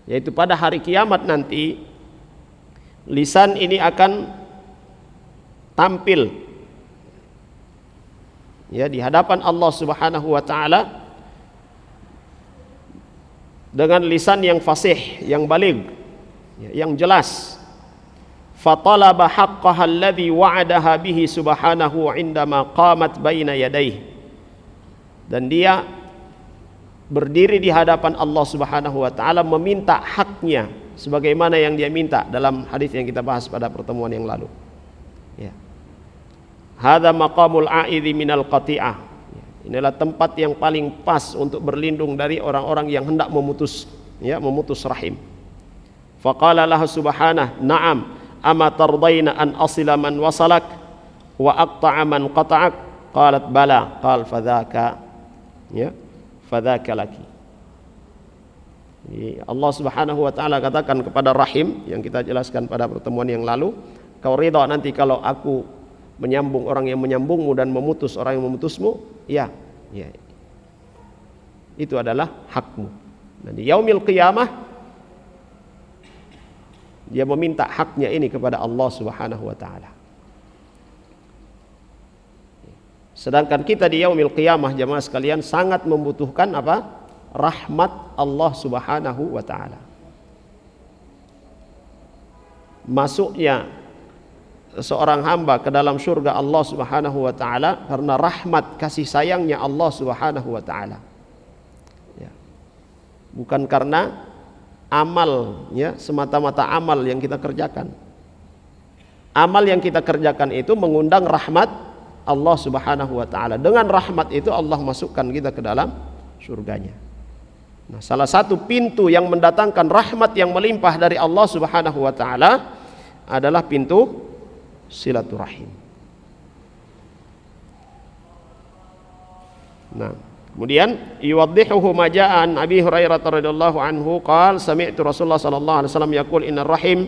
yaitu pada hari kiamat nanti lisan ini akan tampil, ya, di hadapan Allah Subhanahu wa taala dengan lisan yang fasih, yang baligh, ya, yang jelas. Fatalaba haqqaha alladhi wa'adaha bihi subhanahu 'indama qamat baina yadayhi, dan dia berdiri di hadapan Allah Subhanahu wa taala meminta haknya sebagaimana yang dia minta dalam hadis yang kita bahas pada pertemuan yang lalu. Ya. Hadza maqamul a'idhi minal qati'ah. Inilah tempat yang paling pas untuk berlindung dari orang-orang yang hendak memutus, ya, memutus rahim. Faqala lahu subhanahu, na'am, ama tardaina an asila man wasalak wa aqta'a man qata'ak? Qalat bala. Qal fadzaka, ya, fadzaka laki. Jadi Allah Subhanahu wa taala katakan kepada rahim yang kita jelaskan pada pertemuan yang lalu, kau ridha nanti kalau aku menyambung orang yang menyambungmu dan memutus orang yang memutusmu? Ya, ya. Itu adalah hakmu. Dan di yaumil qiyamah dia meminta haknya ini kepada Allah Subhanahu wa taala. Sedangkan kita di yaumil qiyamah, jamaah sekalian, sangat membutuhkan apa? Rahmat Allah Subhanahu wa taala. Masuknya seorang hamba ke dalam surga Allah Subhanahu wa taala karena rahmat kasih sayangnya Allah Subhanahu wa taala. Ya. Bukan karena amal, ya, semata-mata amal yang kita kerjakan. Amal yang kita kerjakan itu mengundang rahmat Allah Subhanahu wa taala. Dengan rahmat itu Allah masukkan kita ke dalam surganya. Nah, salah satu pintu yang mendatangkan rahmat yang melimpah dari Allah Subhanahu wa taala adalah pintu silaturahim. Nah, kemudian yuwaddihuhu ma jaa an Abi Hurairah radhiyallahu anhu qala sami'tu Rasulullah sallallahu alaihi wasallam yaqul innar rahim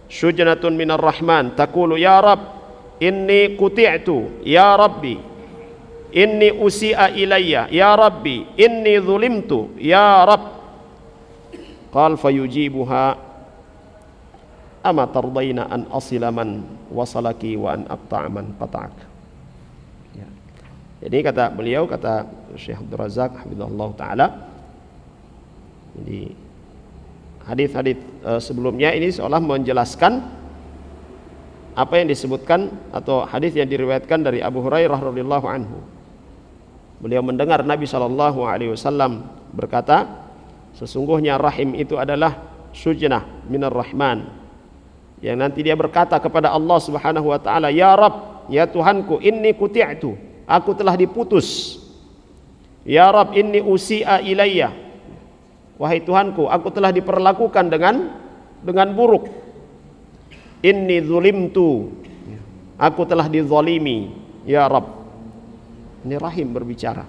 syujnatun minar rahman taqulu ya rab inni quti'tu ya rabbi inni usi'a ilayya ya rabbi inni zulimtu ya rab. Qala fayujibuha ama tardaina an asila man wasalaki wa an aqta'a man qata'ak. Ya. Jadi kata beliau, kata Syekh Abdul Razak hafizahullah taala, jadi hadis-hadis sebelumnya ini seolah menjelaskan apa yang disebutkan atau hadis yang diriwayatkan dari Abu Hurairah radhiyallahu anhu. Beliau mendengar Nabi SAW berkata, sesungguhnya rahim itu adalah sujnah minar rahman, yang nanti dia berkata kepada Allah Subhanahu wa taala, ya Rabb, ya Tuhanku, inni quti'tu, aku telah diputus. Ya Rabb, inni usi'a ilayya, wahai Tuhanku, aku telah diperlakukan dengan buruk. Inni zulimtu, aku telah dizalimi, ya Rabb. Ini rahim berbicara.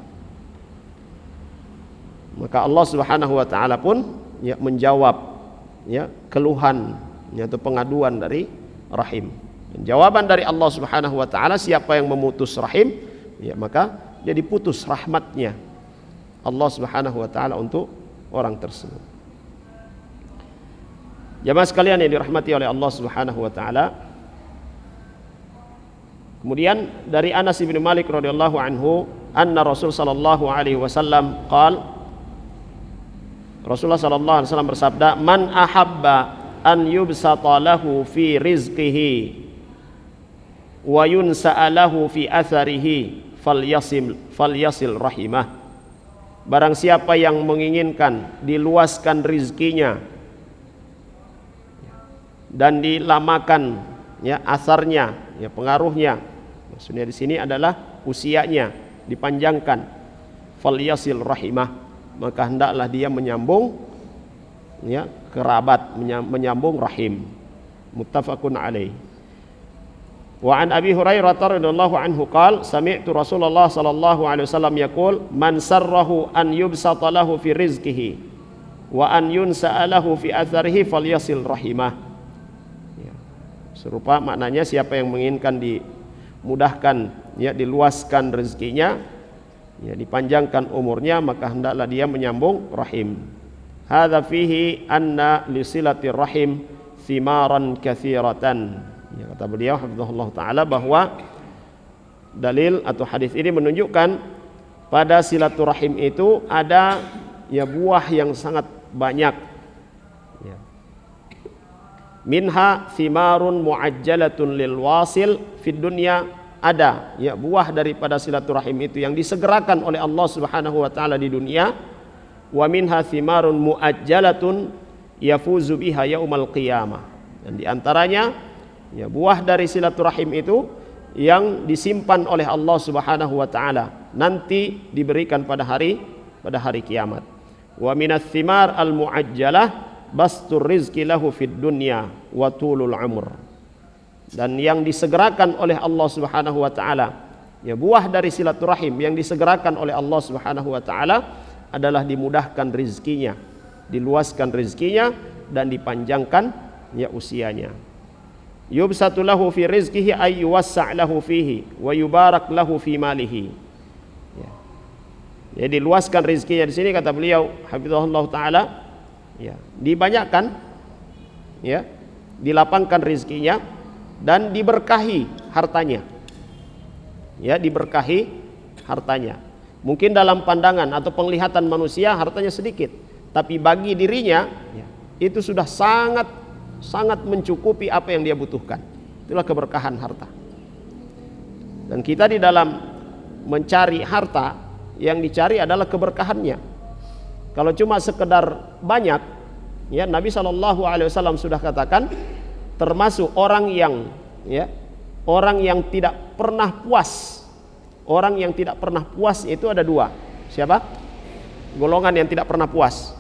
Maka Allah Subhanahu wa taala pun menjawab keluhan atau pengaduan dari rahim. Dan jawaban dari Allah Subhanahu wa taala, siapa yang memutus rahim, maka jadi putus rahmatnya Allah Subhanahu wa taala untuk orang tersebut. Jamaah sekalian yang dirahmati oleh Allah Subhanahu wa taala, kemudian dari Anas bin Malik radhiyallahu anhu, anna Rasul sallallahu alaihi wasallam qaal, Rasulullah sallallahu alaihi wasallam bersabda, man ahabba an yubsata lahu fi rizqihi wa yunsa'a lahu fi atharihi falyasil rahimah. Barang siapa yang menginginkan diluaskan rizkinya dan dilamakan asarnya, pengaruhnya, maksudnya di sini adalah usianya dipanjangkan, falyasil rahimah, maka hendaklah dia menyambung kerabat, menyambung rahim. Muttafaqun alaih. Wa an Abi Hurairah radhiyallahu anhu qala, sami'tu Rasulullah sallallahu alaihi wasallam yaqul, man sarrahu an yubsata lahu fi rizqihi wa an yunsa'a lahu fi atharihi falyasil rahimah. Serupa maknanya, siapa yang menginginkan dimudahkan, diluaskan rezekinya, dipanjangkan umurnya, maka hendaklah dia menyambung rahim. Hadza fihi anna li silatir rahim thimaran katsiratan. Kata beliau hafizahullah taala, bahwa dalil atau hadis ini menunjukkan pada silaturahim itu ada buah yang sangat banyak. Minha thimarun muajjalatun lil wasil fid dunya, ada buah daripada silaturahim itu yang disegerakan oleh Allah Subhanahu wa taala di dunia. Wa minha thimarun muajjalatun yafuzu biha yaumal qiyamah, dan di antaranya buah dari silaturahim itu yang disimpan oleh Allah Subhanahu wa taala nanti diberikan pada hari kiamat. Wa minats thimar al muajjalah bastur rizki lahu fid dunya wa tulul umur, dan yang disegerakan oleh Allah Subhanahu wa taala, buah dari silaturahim yang disegerakan oleh Allah Subhanahu wa taala adalah dimudahkan rizkinya, diluaskan rizkinya, dan dipanjangkan usianya. Yubsatu lahu fi rizkihi ay yuwassa' lahu fihi wa yubarak lahu fi malihi. Jadi diluaskan rizkinya di sini, kata beliau hafizahullah taala, dibanyakkan, dilapangkan rizkinya, dan diberkahi hartanya, diberkahi hartanya. Mungkin dalam pandangan atau penglihatan manusia hartanya sedikit, tapi bagi dirinya itu sudah sangat mencukupi apa yang dia butuhkan. Itulah keberkahan harta. Dan kita di dalam mencari harta, yang dicari adalah keberkahannya. Kalau cuma sekedar banyak, Nabi SAW sudah katakan, termasuk orang yang tidak pernah puas. Orang yang tidak pernah puas itu ada dua. Siapa? Golongan yang tidak pernah puas.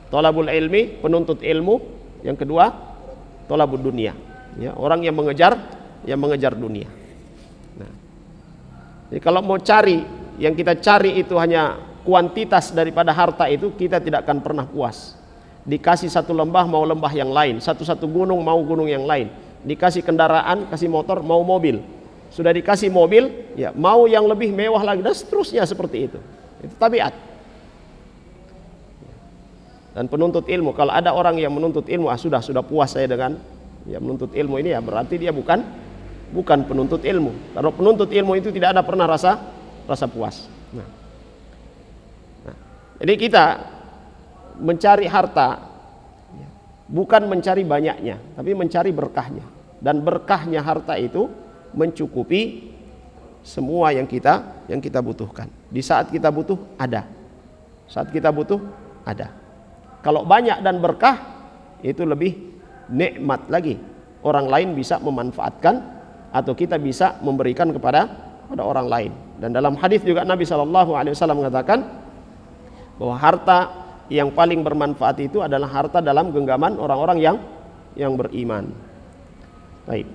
Thalabul ilmi, penuntut ilmu. Yang kedua, thalabud dunia. Orang yang mengejar dunia. Nah, jadi kalau mau cari, yang kita cari itu hanya kuantitas daripada harta itu, kita tidak akan pernah puas. Dikasih satu lembah mau lembah yang lain, satu gunung mau gunung yang lain, dikasih kendaraan, kasih motor mau mobil, sudah dikasih mobil, mau yang lebih mewah lagi, dan seterusnya seperti itu. Itu tabiat. Dan penuntut ilmu, kalau ada orang yang menuntut ilmu, sudah puas saya dengan menuntut ilmu ini, berarti dia bukan penuntut ilmu. Kalau penuntut ilmu itu tidak ada pernah rasa puas. Nah, jadi kita mencari harta bukan mencari banyaknya, tapi mencari berkahnya. Dan berkahnya harta itu mencukupi semua yang kita butuhkan. Di saat kita butuh ada. Saat kita butuh ada. Kalau banyak dan berkah itu lebih nikmat lagi. Orang lain bisa memanfaatkan atau kita bisa memberikan kepada orang lain. Dan dalam hadis juga Nabi SAW mengatakan bahwa harta yang paling bermanfaat itu adalah harta dalam genggaman orang-orang yang beriman. Baik.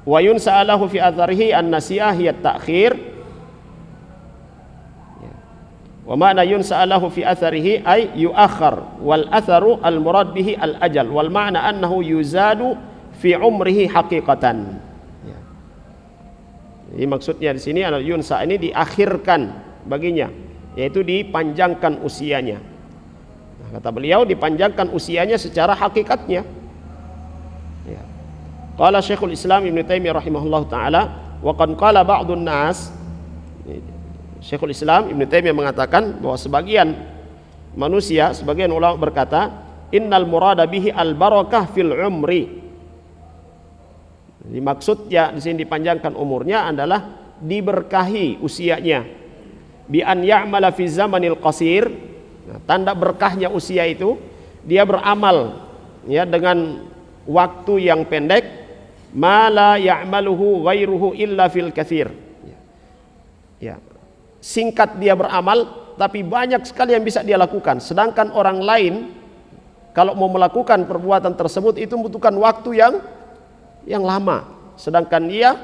Wa yunsa'alahu fi atharihi an-nasiyah hiya at-ta'khir. Wa ma'na yunsa'alahu fi atharihi ay yu'akhkhar wal atharu al-murad bihi al-ajal wal ma'na annahu yuzadu fi umrihi haqiqatan. Jadi maksudnya di sini adalah yunsa ini diakhirkan baginya, yaitu dipanjangkan usianya. Nah, kata beliau dipanjangkan usianya secara hakikatnya. Ya. Qala Syekhul Islam Ibnu Taimiyah rahimahullahu taala wa qad qala ba'dun nas. Syekhul Islam Ibnu Taimiyah mengatakan bahwa sebagian manusia, sebagian ulama berkata, innal murada bihi al barakah fil umri. Jadi maksudnya di sini dipanjangkan umurnya adalah diberkahi usianya. Bi an ya'mala fi zamanil qasir. Nah, tanda berkahnya usia itu dia beramal ya dengan waktu yang pendek, ma la ya'maluhu ghairuhu illa fil katsir. Ya. Singkat dia beramal tapi banyak sekali yang bisa dia lakukan. Sedangkan orang lain kalau mau melakukan perbuatan tersebut itu membutuhkan waktu yang lama, sedangkan dia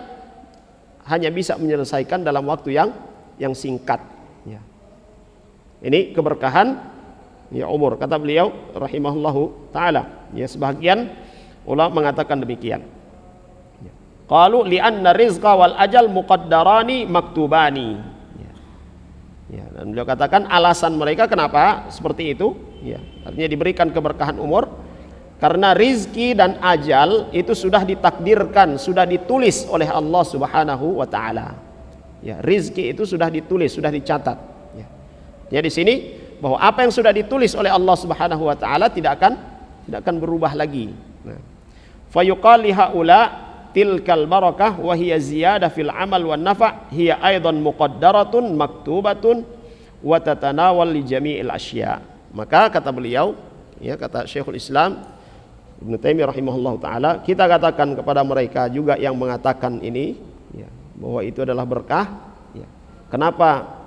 hanya bisa menyelesaikan dalam waktu yang singkat. Ya. Ini keberkahan ya umur, kata beliau rahimahullahu taala. Ya, sebagian ulama mengatakan demikian. Ya. Qalu li anna rizqa wal ajal muqaddarani maktubani. Ya. Ya, dan beliau katakan alasan mereka kenapa seperti itu, ya, artinya diberikan keberkahan umur karena rizki dan ajal itu sudah ditakdirkan, sudah ditulis oleh Allah Subhanahu wa taala. Ya, rizki itu sudah ditulis, sudah dicatat. Ya. Ya, di sini bahwa apa yang sudah ditulis oleh Allah Subhanahu wa taala tidak akan berubah lagi. Nah, fa yuqal li haula tilkal barakah wa hiya ziyadah fil amal wan nafa' hiya aidan muqaddaratun maktubatun wa tatanawal li jami'il asya. Maka kata beliau, ya, kata Syekhul Islam Ibnu Taimiyah rahimahullah ta'ala, kita katakan kepada mereka juga yang mengatakan ini ya, bahwa itu adalah berkah ya. Kenapa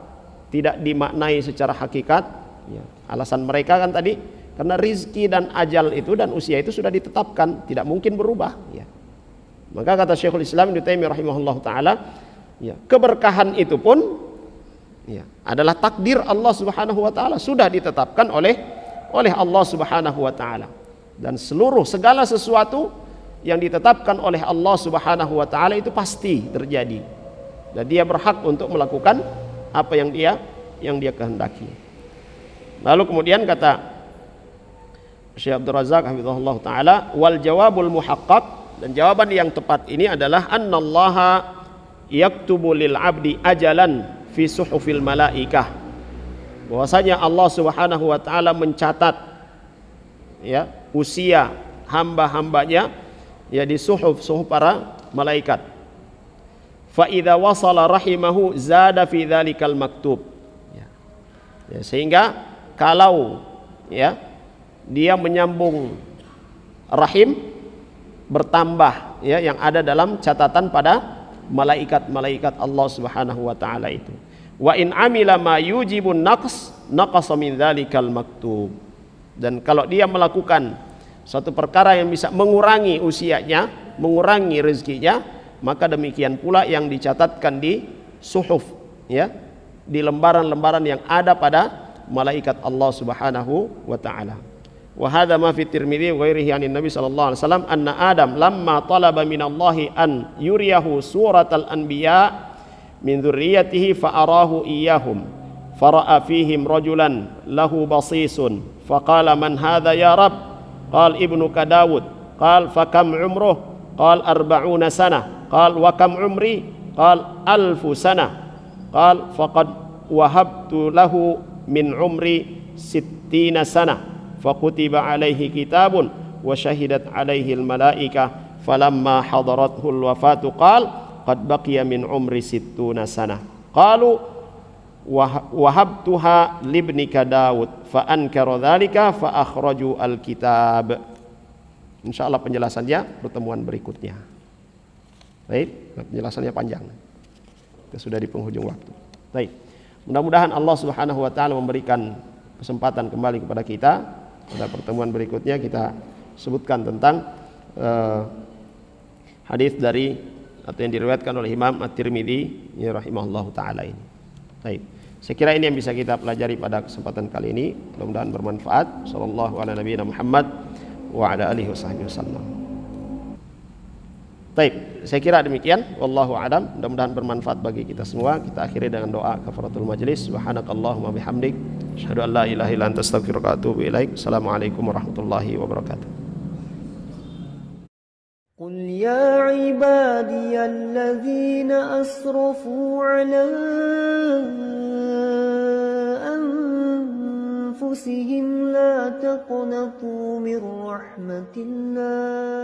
tidak dimaknai secara hakikat ya. Alasan mereka kan tadi karena rizki dan ajal itu dan usia itu sudah ditetapkan, tidak mungkin berubah ya. Maka kata Syekhul Islam Ibnu Taimiyah rahimahullah ta'ala ya, keberkahan itu pun ya, adalah takdir Allah Subhanahu wa ta'ala, sudah ditetapkan oleh Allah Subhanahu wa ta'ala. Dan seluruh segala sesuatu yang ditetapkan oleh Allah Subhanahu wa taala itu pasti terjadi. Dan dia berhak untuk melakukan apa yang dia kehendaki. Lalu kemudian kata Syekh Abdul Razak hafizahullah taala, wal jawabul muhaqqaq, dan jawaban yang tepat ini adalah annallaha yaktubu lil abdi ajalan fi suhufil malaikah. Bahwasanya Allah Subhanahu wa taala mencatat ya usia hamba-hambanya ya di suhuf para malaikat. Fa idza wasala rahimahu zada fi dzalikal maktub. Ya, sehingga kalau ya dia menyambung rahim bertambah ya yang ada dalam catatan pada malaikat-malaikat Allah Subhanahu wa taala itu. Wa in amila ma yujibun naqs naqasa min dzalikal maktub. Dan kalau dia melakukan suatu perkara yang bisa mengurangi usianya, mengurangi rezekinya, maka demikian pula yang dicatatkan di suhuf ya, di lembaran-lembaran yang ada pada malaikat Allah Subhanahu wa taala. Wa hadza ma fi Tirmidzi wa ghairihi anin Nabi sallallahu alaihi wasallam anna Adam lamma talaba minallahi an yuriyahu suratal anbiya min dzurriyyatihi fa arahu iyyahum fara'a fihim rajulan lahu basisun faqala man hadha ya rab qal ibnuka Daud qal fa kam umruh qal 40 sanah qal wa kam umri qal 1000 sanah qal faqad wahabtu lahu min umri sittina sana faqutiba alaihi kitabun wa syahidat alaihi al-malaikah falamma hadarathul wafatu qal qad baqiya min umri sittuna sana qalu wahabtuha libnika Daud fa ankara dzalika fa akhraju al-kitab. Insyaallah penjelasannya pertemuan berikutnya. Baik, penjelasannya panjang. Kita sudah di penghujung waktu. Baik. Mudah-mudahan Allah Subhanahu wa taala memberikan kesempatan kembali kepada kita. Pada pertemuan berikutnya kita sebutkan tentang hadis dari atau yang diriwayatkan oleh Imam At-Tirmidzi rahimahullahu taala ini. Baik. Saya kira ini yang bisa kita pelajari pada kesempatan kali ini. Mudah-mudahan bermanfaat. Sallallahu ala nabiyina Muhammad wa ala alihi wasallam. Baik, saya kira demikian. Wallahu a'lam. Mudah-mudahan bermanfaat bagi kita semua. Kita akhiri dengan doa kafaratul majlis. Subhanakallahumma bihamdik, asyhadu an la ilaha illa anta astaghfiruka wa atubu ilaik. Assalamualaikum warahmatullahi wabarakatuh. قل يا عبادي الذين أسرفوا على أنفسهم لا تقنطوا من رحمة الله